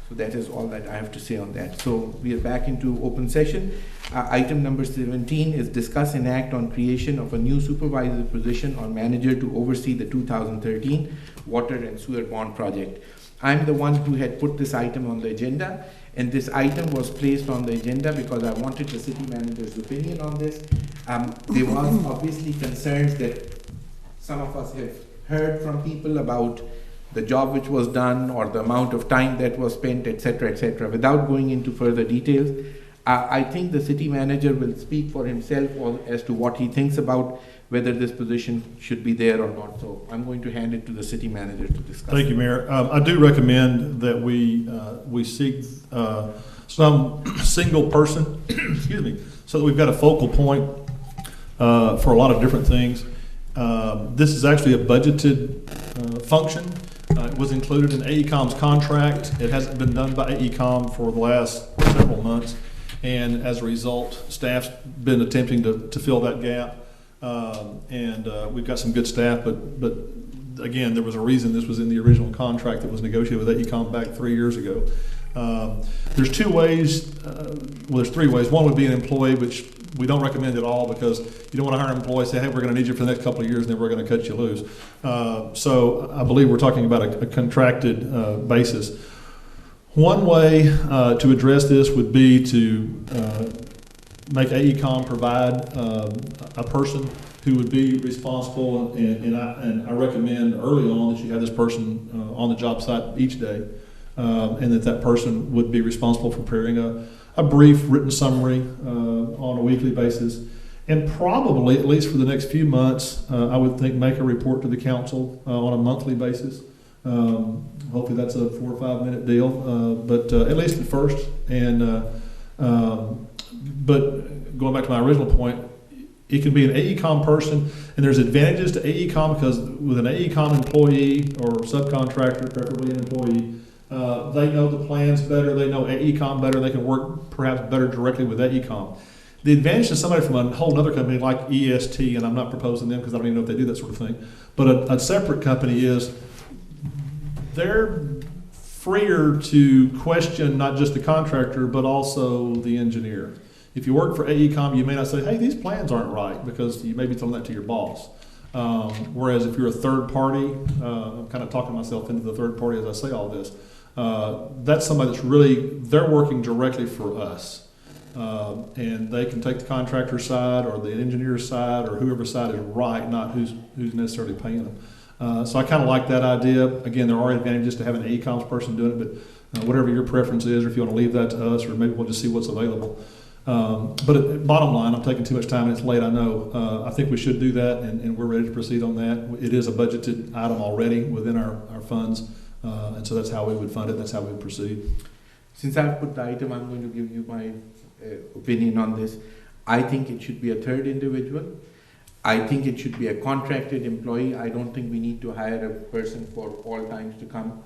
A: So that is all that I have to say on that. So we are back into open session. Item number 17 is discuss and act on creation of a new supervisor position or manager to oversee the 2013 water and sewer bond project. I'm the one who had put this item on the agenda, and this item was placed on the agenda because I wanted the city manager's opinion on this. There was obviously concerns that some of us have heard from people about the job which was done or the amount of time that was spent, etc., etc. Without going into further details, I think the city manager will speak for himself as to what he thinks about whether this position should be there or not. So I'm going to hand it to the city manager to discuss.
S: Thank you, Mayor. I do recommend that we seek some single person, excuse me, so that we've got a focal point for a lot of different things. This is actually a budgeted function. It was included in AECOM's contract. It hasn't been done by AECOM for the last several months, and as a result, staff's been attempting to fill that gap. We've got some good staff, but again, there was a reason this was in the original contract that was negotiated with AECOM back 3 years ago. There's two ways, there's three ways. One would be an employee, which we don't recommend at all because you don't want to hire an employee and say, hey, we're going to need you for the next couple of years and then we're going to cut you loose. So I believe we're talking about a contracted basis. One way to address this would be to make AECOM provide a person who would be responsible, and I recommend early on that you have this person on the job site each day, and that person would be responsible for preparing a brief written summary on a weekly basis, and probably, at least for the next few months, I would think make a report to the council on a monthly basis. Hopefully that's a 4 or 5 minute deal, but at least at first. But going back to my original point, it can be an AECOM person, and there's advantages to AECOM because with an AECOM employee or subcontractor, preferably an employee, they know the plans better, they know AECOM better, they can work perhaps better directly with AECOM. The advantage to somebody from a whole other company like EST, and I'm not proposing them because I don't even know if they do that sort of thing, but a separate company is they're freer to question not just the contractor, but also the engineer. If you work for AECOM, you may not say, hey, these plans aren't right, because you may be telling that to your boss. Whereas if you're a third party, I'm kind of talking myself into the third party as I say all this, that's somebody that's really, they're working directly for us. And they can take the contractor side or the engineer's side or whoever's side is right, not who's necessarily paying them. So I kind of like that idea. Again, there are advantages to having an AECOM's person doing it, but whatever your preference is, or if you want to leave that to us, or maybe we'll just see what's available. But bottom line, I'm taking too much time and it's late, I know. I think we should do that, and we're ready to proceed on that. It is a budgeted item already within our funds, and so that's how we would fund it, that's how we would proceed.
A: Since I've put the item, I'm going to give you my opinion on this. I think it should be a third individual. I think it should be a contracted employee. I don't think we need to hire a person for all times to come.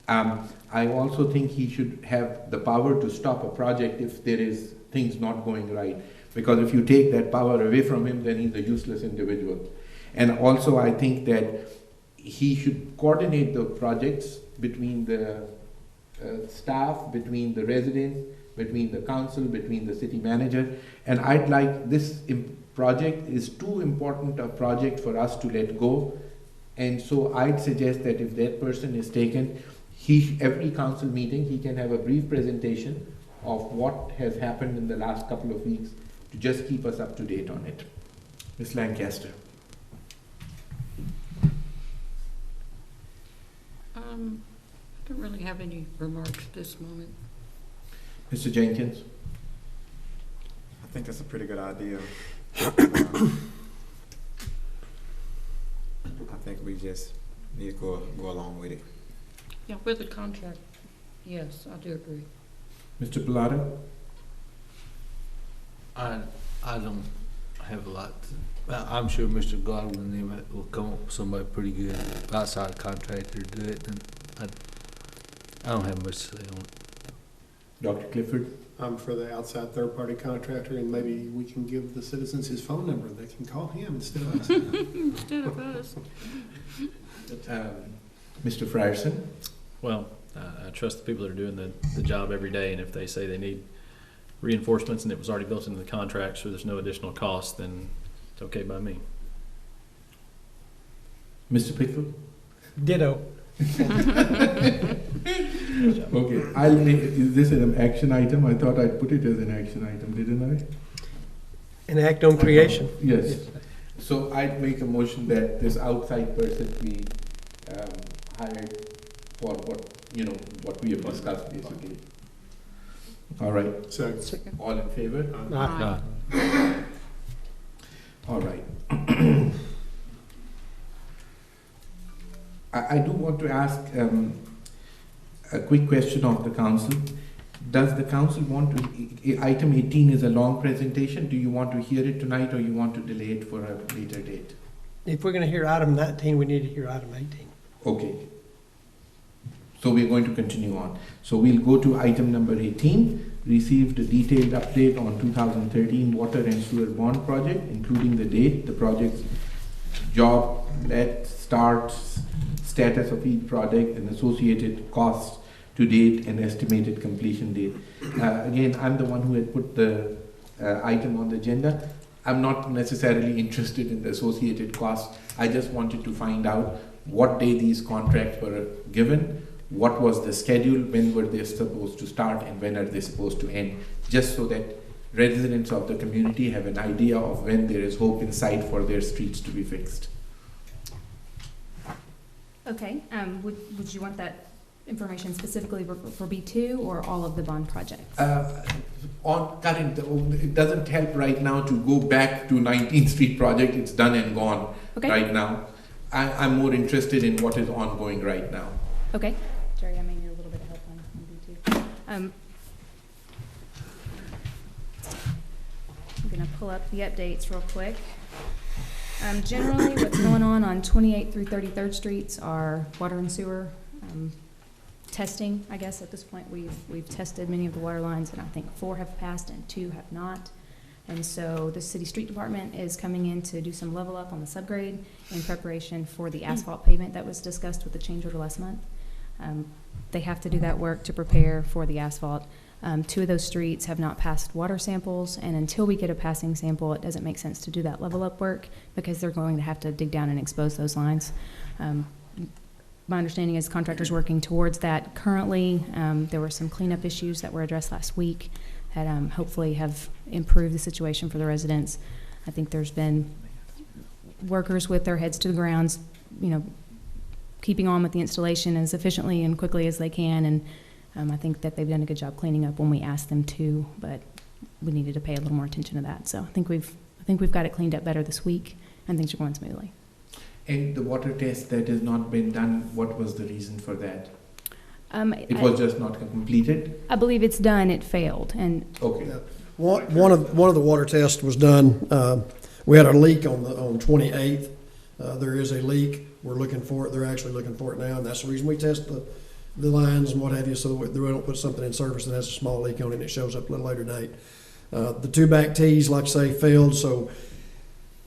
A: I also think he should have the power to stop a project if there is things not going right. Because if you take that power away from him, then he's a useless individual. And also I think that he should coordinate the projects between the staff, between the residents, between the council, between the city manager. And I'd like this project is too important a project for us to let go. And so I'd suggest that if that person is taken, every council meeting, he can have a brief presentation of what has happened in the last couple of weeks to just keep us up to date on it. Ms. Lancaster.
K: I don't really have any remarks at this moment.
A: Mr. Jenkins.
L: I think that's a pretty good idea. I think we just need to go along with it.
K: Yeah, with the contract, yes, I do agree.
A: Mr. Pilata?
J: I don't have a lot. I'm sure Mr. Godwin will come up with somebody pretty good outside contractor to do it, and I don't have much to say on it.
A: Dr. Clifford?
O: I'm for the outside third-party contractor, and maybe we can give the citizens his phone number. They can call him instead of us.
K: Instead of us.
A: Mr. Frierson?
M: Well, I trust the people that are doing the job every day, and if they say they need reinforcements and it was already built into the contract, so there's no additional cost, then it's okay by me.
A: Mr. Pickle?
C: Ditto.
A: Okay, is this an action item? I thought I'd put it as an action item, didn't I?
C: An act on creation.
A: Yes. So I'd make a motion that this outside person be hired for what we have discussed basically. All right.
O: So,
A: all in favor?
C: Aye.
A: All right. I do want to ask a quick question of the council. Does the council want to, item 18 is a long presentation. Do you want to hear it tonight or you want to delay it for a later date?
C: If we're going to hear item 19, we need to hear item 18.
A: Okay. So we're going to continue on. So we'll go to item number 18. Received a detailed update on 2013 water and sewer bond project, including the date, the project's job, let, starts, status of each project, and associated costs to date and estimated completion date. Again, I'm the one who had put the item on the agenda. I'm not necessarily interested in the associated costs. I just wanted to find out what day these contracts were given, what was the schedule, when were they supposed to start, and when are they supposed to end, just so that residents of the community have an idea of when there is hope in sight for their streets to be fixed.
T: Okay, would you want that information specifically for B2 or all of the bond projects?
A: On current, it doesn't help right now to go back to 19th Street project. It's done and gone right now. I'm more interested in what is ongoing right now.
T: Okay, Jerry, I may need a little bit of help on B2. I'm gonna pull up the updates real quick. Generally, what's going on 28th through 33rd Streets are water and sewer testing. I guess at this point we've tested many of the water lines, and I think 4 have passed and 2 have not. And so the city street department is coming in to do some level up on the subgrade in preparation for the asphalt pavement that was discussed with the change order last month. They have to do that work to prepare for the asphalt. 2 of those streets have not passed water samples, and until we get a passing sample, it doesn't make sense to do that level up work because they're going to have to dig down and expose those lines. My understanding is contractors working towards that currently. There were some cleanup issues that were addressed last week that hopefully have improved the situation for the residents. I think there's been workers with their heads to the ground, keeping on with the installation as efficiently and quickly as they can, and I think that they've done a good job cleaning up when we asked them to, but we needed to pay a little more attention to that. So I think we've got it cleaned up better this week, and things are going smoothly. And the water test that has not been done, what was the reason for that? It was just not completed? I believe it's done, it failed, and. Okay.
C: Yeah. One of the water tests was done, we had a leak on 28th. There is a leak, we're looking for it, they're actually looking for it now, and that's the reason we test the lines and what have you, so that we don't put something in service that has a small leak on it and it shows up a little later date. The 2 back tees, like I say, failed, so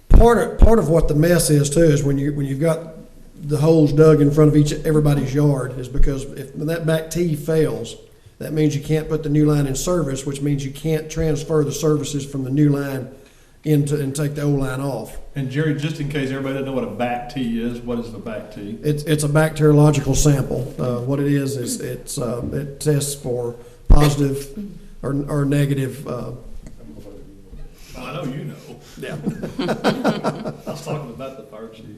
C: part of what the mess is too is when you've got the holes dug in front of everybody's yard is because when that back tee fails, that means you can't put the new line in service, which means you can't transfer the services from the new line into and take the old line off.
S: And Jerry, just in case everybody doesn't know what a back tee is, what is the back tee?
C: It's a bacteriological sample. What it is it tests for positive or negative.
S: I know you know.
C: Yeah.
S: I was talking about the fire chief.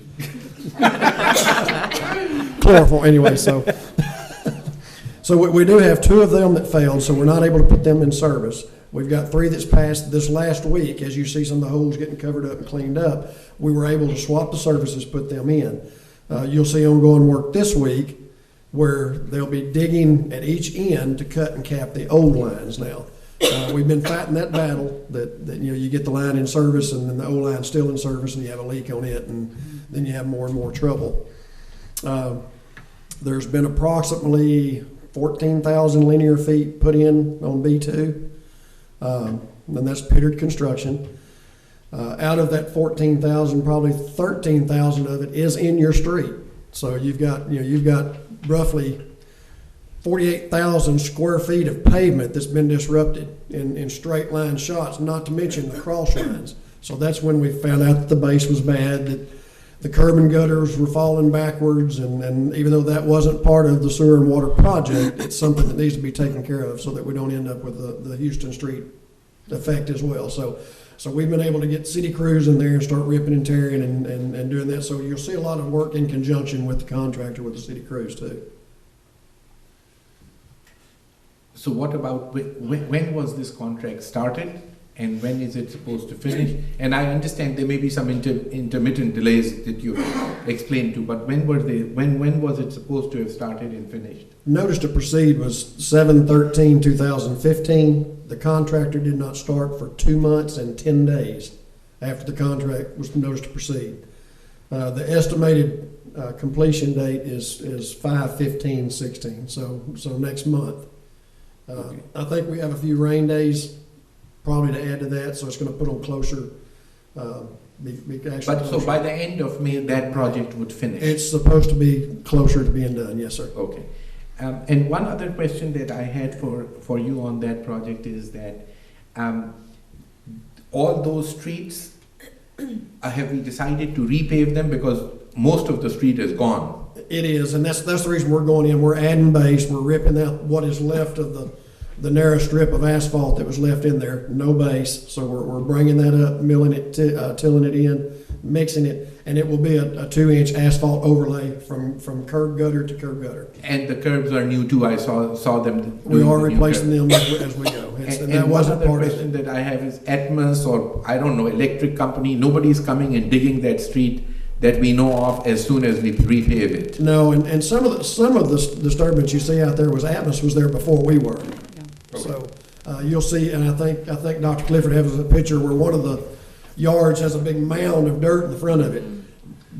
C: Chloroform, anyway, so we do have 2 of them that failed, so we're not able to put them in service. We've got 3 that's passed this last week. As you see some of the holes getting covered up and cleaned up, we were able to swap the services, put them in. You'll see ongoing work this week where they'll be digging at each end to cut and cap the old lines now. We've been fighting that battle that you get the line in service and then the old line's still in service and you have a leak on it, and then you have more and more trouble. There's been approximately 14,000 linear feet put in on B2. And that's pittered construction. Out of that 14,000, probably 13,000 of it is in your street. So you've got roughly 48,000 square feet of pavement that's been disrupted in straight line shots, not to mention the cross lines. So that's when we found out that the base was bad, that the curb and gutters were falling backwards, and even though that wasn't part of the sewer and water project, it's something that needs to be taken care of so that we don't end up with the Houston Street effect as well. So we've been able to get city crews in there and start ripping and tearing and doing that. So you'll see a lot of work in conjunction with the contractor, with the city crews too.
A: So what about, when was this contract started, and when is it supposed to finish? And I understand there may be some intermittent delays that you explained to, but when was it supposed to have started and finished?
C: Notice to proceed was 7/13/2015. The contractor did not start for 2 months and 10 days after the contract was noticed to proceed. The estimated completion date is 5/15/16, so next month.
A: Okay.
C: I think we have a few rain days probably to add to that, so it's going to put them closer.
A: So by the end of May, that project would finish?
C: It's supposed to be closer to being done, yes, sir.
A: Okay. And one other question that I had for you on that project is that all those streets, have we decided to repave them, because most of the street is gone?
C: It is, and that's the reason we're going in. We're adding base. We're ripping out what is left of the narrow strip of asphalt that was left in there. No base, so we're bringing that up, milling it, tilling it in, mixing it, and it will be a 2-inch asphalt overlay from curb gutter to curb gutter.
A: And the curbs are new too. I saw them.
C: We are replacing them as we go. And that wasn't part of it.
A: One other question that I have is Atmos, or I don't know, electric company. Nobody's coming and digging that street that we know of as soon as we repave it.
C: No, and some of the disturbance you see out there was Atmos was there before we were.
A: Okay.
C: So you'll see, and I think Dr. Clifford has a picture where one of the yards has a big mound of dirt in the front of it.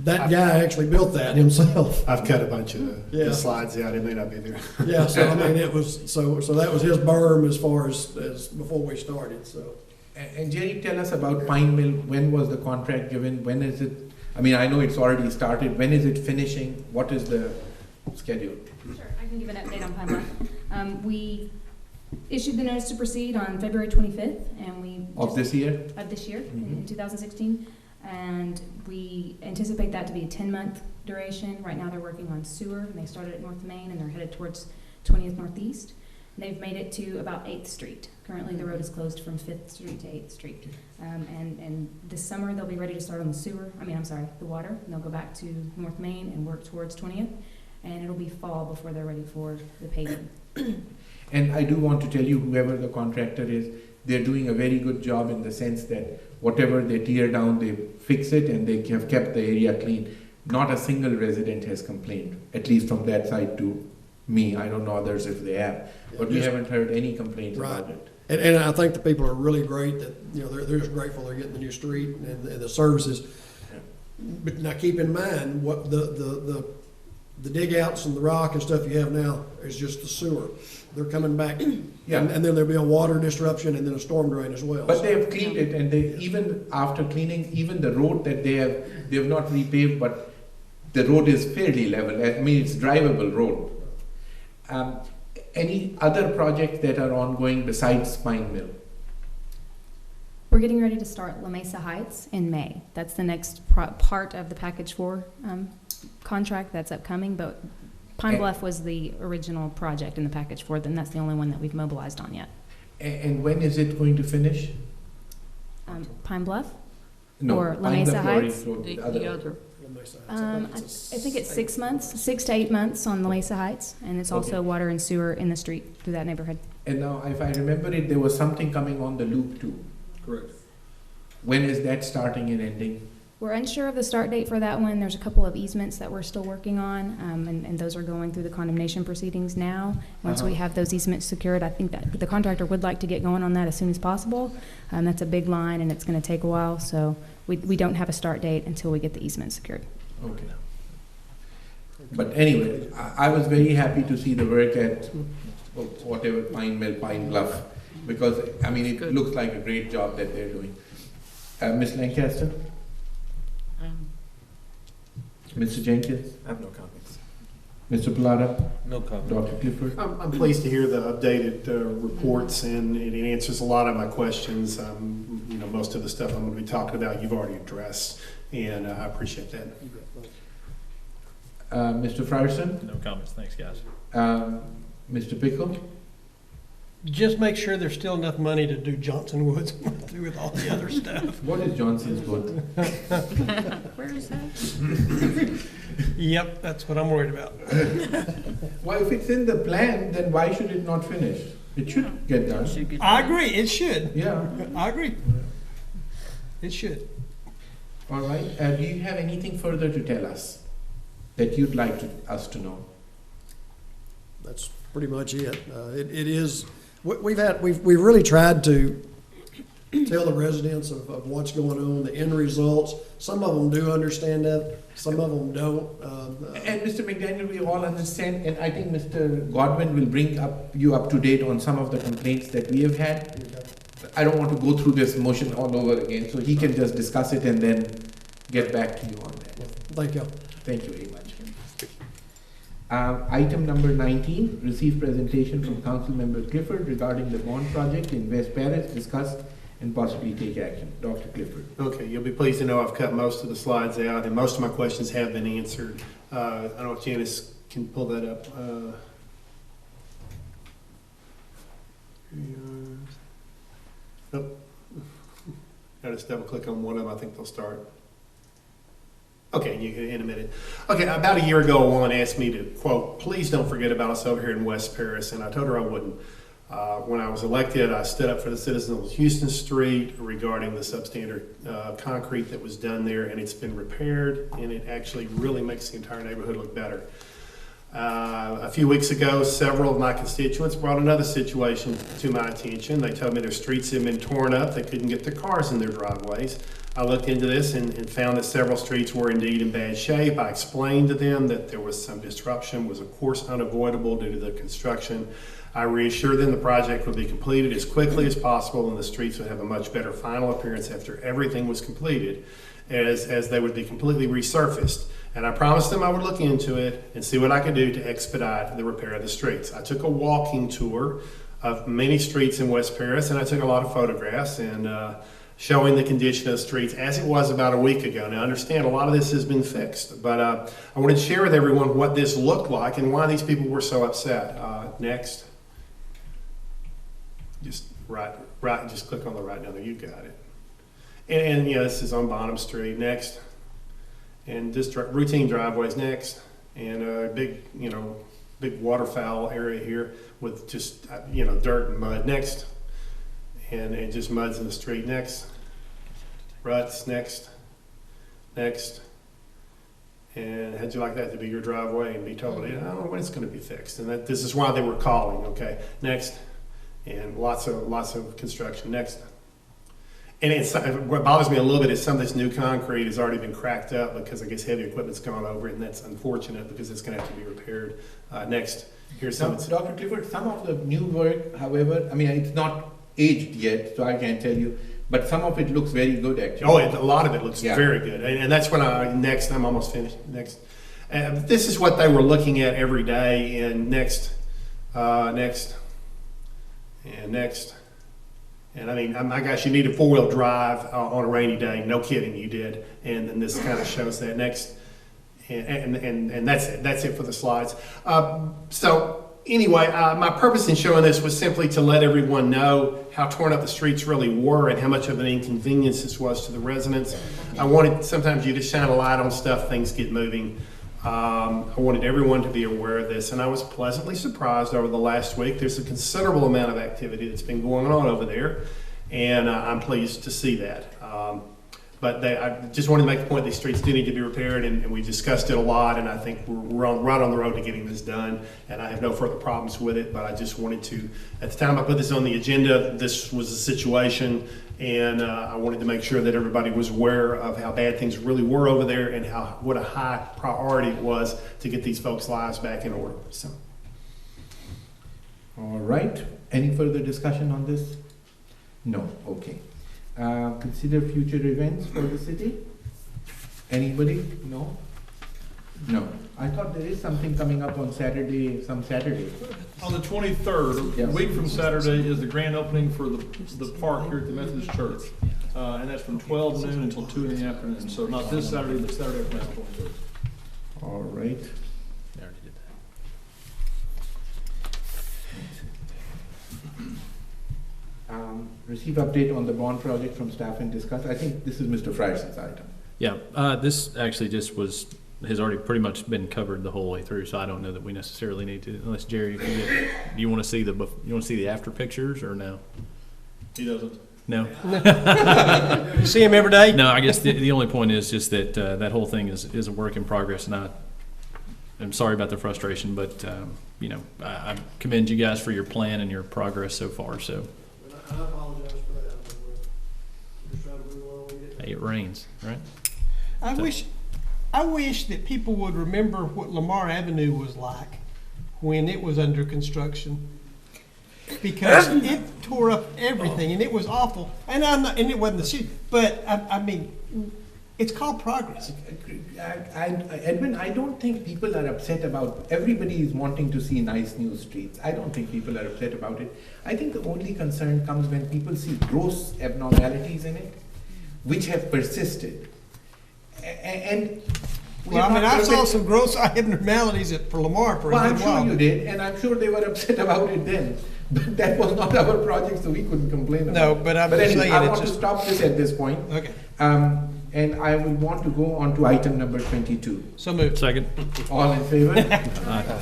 C: That guy actually built that himself.
O: I've cut a bunch of the slides out. It may not be there.
C: Yeah, so I mean, it was so that was his berm as far as before we started. So.
A: And Jerry, tell us about Pine Mill. When was the contract given? When is it? I mean, I know it's already started. When is it finishing? What is the schedule?
T: Sure, I can give an update on Pine Bluff. We issued the notice to proceed on February 25th, and we
A: Of this year,
T: in 2016, and we anticipate that to be a 10-month duration. Right now, they're working on sewer, and they started at North Main, and they're headed towards 20th Northeast. They've made it to about 8th Street. Currently, the road is closed from 5th Street to 8th Street. And this summer, they'll be ready to start on the water. And they'll go back to North Main and work towards 20th. And it'll be fall before they're ready for the paving.
A: and I do want to tell you, whoever the contractor is, they're doing a very good job in the sense that whatever they tear down, they fix it, and they have kept the area clean. Not a single resident has complained, at least from that side to me. I don't know others if they have, but we haven't heard any complaints about it.
C: And I think the people are really great that, they're just grateful they're getting the new street and the services.
A: Yeah.
C: But now keep in mind, what the dig outs and the rock and stuff you have now is just the sewer. They're coming back,
A: Yeah.
C: and then there'll be a water disruption and then a storm drain as well.
A: But they have cleaned it, and they, even after cleaning, even the road that they have not repaved, but the road is fairly level. I mean, it's drivable road. Any other projects that are ongoing besides Pine Mill?
T: We're getting ready to start La Mesa Heights in May. That's the next part of the Package 4 contract that's upcoming, but Pine Bluff was the original project in the Package 4, and that's the only one that we've mobilized on yet.
A: And when is it going to finish?
T: Pine Bluff?
A: No,
T: or La
A: Pine
T: Mesa
A: Bluff
T: Heights?
A: The other.
T: I think it's 6 months, 6 to 8 months on La Mesa Heights, and it's also water and sewer in the street through that neighborhood.
A: And now, if I remember it, there was something coming on the loop too.
S: Correct.
A: When is that starting and ending?
T: We're unsure of the start date for that one. There's a couple of easements that we're still working on, and those are going through the condemnation proceedings now. Once we have those easements secured, I think that the contractor would like to get going on that as soon as possible. That's a big line, and it's going to take a while, so we don't have a start date until we get the easement secured.
A: Okay. But anyway, I was very happy to see the work at whatever Pine Mill, Pine Bluff, because, I mean, it looks like a great job that they're doing. Ms. Lancaster? Mr. Jenkins?
L: I have no comments.
A: Mr. Pilata?
J: No comment.
A: Dr. Clifford?
O: I'm pleased to hear the updated reports, and it answers a lot of my questions. You know, most of the stuff I'm going to be talking about, you've already addressed, and I appreciate that.
A: Mr. Frierson?
M: No comments, thanks, guys.
A: Mr. Pickle?
C: Just make sure there's still enough money to do Johnson Woods through with all the other stuff.
A: What is Johnson's Wood?
K: Where is that?
C: Yep, that's what I'm worried about.
A: Well, if it's in the plan, then why should it not finish? It should get done.
C: I agree, it should.
A: Yeah.
C: I agree. It should.
A: All right. Do you have anything further to tell us that you'd like us to know?
D: That's pretty much it. It is, we've really tried to tell the residents of what's going on, the end results. Some of them do understand that, some of them don't.
A: And Mr. McDaniel, we all understand, and I think Mr. Godwin will bring you up to date on some of the complaints that we have had. I don't want to go through this motion all over again, so he can just discuss it and then get back to you on that.
D: Thank you.
A: Thank you very much. Item number 19, receive presentation from Council Member Clifford regarding the bond project in West Paris, discuss and possibly take action. Dr. Clifford.
O: Okay, you'll be pleased to know I've cut most of the slides out, and most of my questions have been answered. I don't know if Janice can pull that up. Oh, I just double click on one of them. I think they'll start. Okay, you can in a minute. Okay, about a year ago, a woman asked me to, quote, please don't forget about us over here in West Paris, and I told her I wouldn't. When I was elected, I stood up for the citizens of Houston Street regarding the substandard concrete that was done there, and it's been repaired, and it actually really makes the entire neighborhood look better. A few weeks ago, several of my constituents brought another situation to my attention. They told me their streets had been torn up. They couldn't get their cars in their driveways. I looked into this and found that several streets were indeed in bad shape. I explained to them that there was some disruption, was of course unavoidable due to the construction. I reassured them the project would be completed as quickly as possible and the streets would have a much better final appearance after everything was completed, as they would be completely resurfaced. And I promised them I would look into it and see what I could do to expedite the repair of the streets. I took a walking tour of many streets in West Paris, and I took a lot of photographs and showing the condition of the streets as it was about a week ago. Now, understand, a lot of this has been fixed, but I wanted to share with everyone what this looked like and why these people were so upset. Next. Just just click on the right down there, you got it. And yeah, this is on Bonham Street. Next. And just routine driveways next, and a big waterfowl area here with just dirt and mud next, and just muds in the street next, ruts next, and how'd you like that to be your driveway and be told, I don't know when it's going to be fixed, and this is why they were calling. Okay, next, and lots of construction next. And what bothers me a little bit is some of this new concrete has already been cracked up because I guess heavy equipment's gone over it, and that's unfortunate because it's going to have to be repaired. Next, here's some.
A: Dr. Clifford, some of the new work, however, I mean, it's not aged yet, so I can't tell you, but some of it looks very good actually.
O: Oh, a lot of it looks very good, and that's when I'm almost finished. Next, this is what they were looking at every day, and next, and next. And I mean, my gosh, you need a 4-wheel drive on a rainy day. No kidding, you did. And then this kind of shows that. Next, and that's it. That's it for the slides. So anyway, my purpose in showing this was simply to let everyone know how torn up the streets really were and how much of an inconvenience this was to the residents. I wanted sometimes you to shine a light on stuff, things get moving. I wanted everyone to be aware of this, and I was pleasantly surprised over the last week. There's a considerable amount of activity that's been going on over there, and I'm pleased to see that. But I just wanted to make the point, these streets do need to be repaired, and we discussed it a lot, and I think we're right on the road to getting this done, and I have no further problems with it, but I just wanted to, at the time I put this on the agenda, this was the situation, and I wanted to make sure that everybody was aware of how bad things really were over there and what a high priority it was to get these folks' lives back in order. So.
A: All right. Any further discussion on this? No. Okay. Consider future events for the city. Anybody? No? No. I thought there is something coming up on Saturday, some Saturday.
S: On the 23rd,
A: Yes.
S: a week from Saturday, is the grand opening for the park here at the Methodist Church. And that's from 12 noon until 2 in the afternoon. So not this Saturday, but Saturday after next 23rd.
A: All right.
M: I already did that.
A: Receive update on the bond project from staff and discuss. I think this is Mr. Frierson's item.
M: Yeah, this actually just has already pretty much been covered the whole way through, so I don't know that we necessarily need to, unless Jerry, if do you want to see the after pictures or no?
S: He doesn't.
M: No.
C: You see him every day?
M: No, I guess the only point is just that that whole thing is a work in progress, and I'm sorry about the frustration, but I commend you guys for your plan and your progress so far. So.
D: I apologize for that. We're just trying to move along with it.
M: Hey, it rains, right?
C: I wish that people would remember what Lamar Avenue was like when it was under construction, because it tore up everything and it was awful. And it wasn't the city, but I mean, it's called progress.
A: Edwin, I don't think people are upset about, everybody is wanting to see nice new streets. I don't think people are upset about it. I think the only concern comes when people see gross abnormalities in it, which have persisted. And
C: Well, I mean, I saw some gross abnormalities for Lamar for a
A: well,
C: good
A: I'm sure
C: while.
A: you did, and I'm sure they were upset about it then. But that was not our project, so we couldn't complain about it.
C: No, but I'm just
A: anyway,
C: saying
A: I
C: it's
A: want to
C: just-
A: stop this at this point.
C: Okay.
A: And I will want to go on to item number 22.
C: So moved.
M: Second.
A: All in favor?
M: Aye.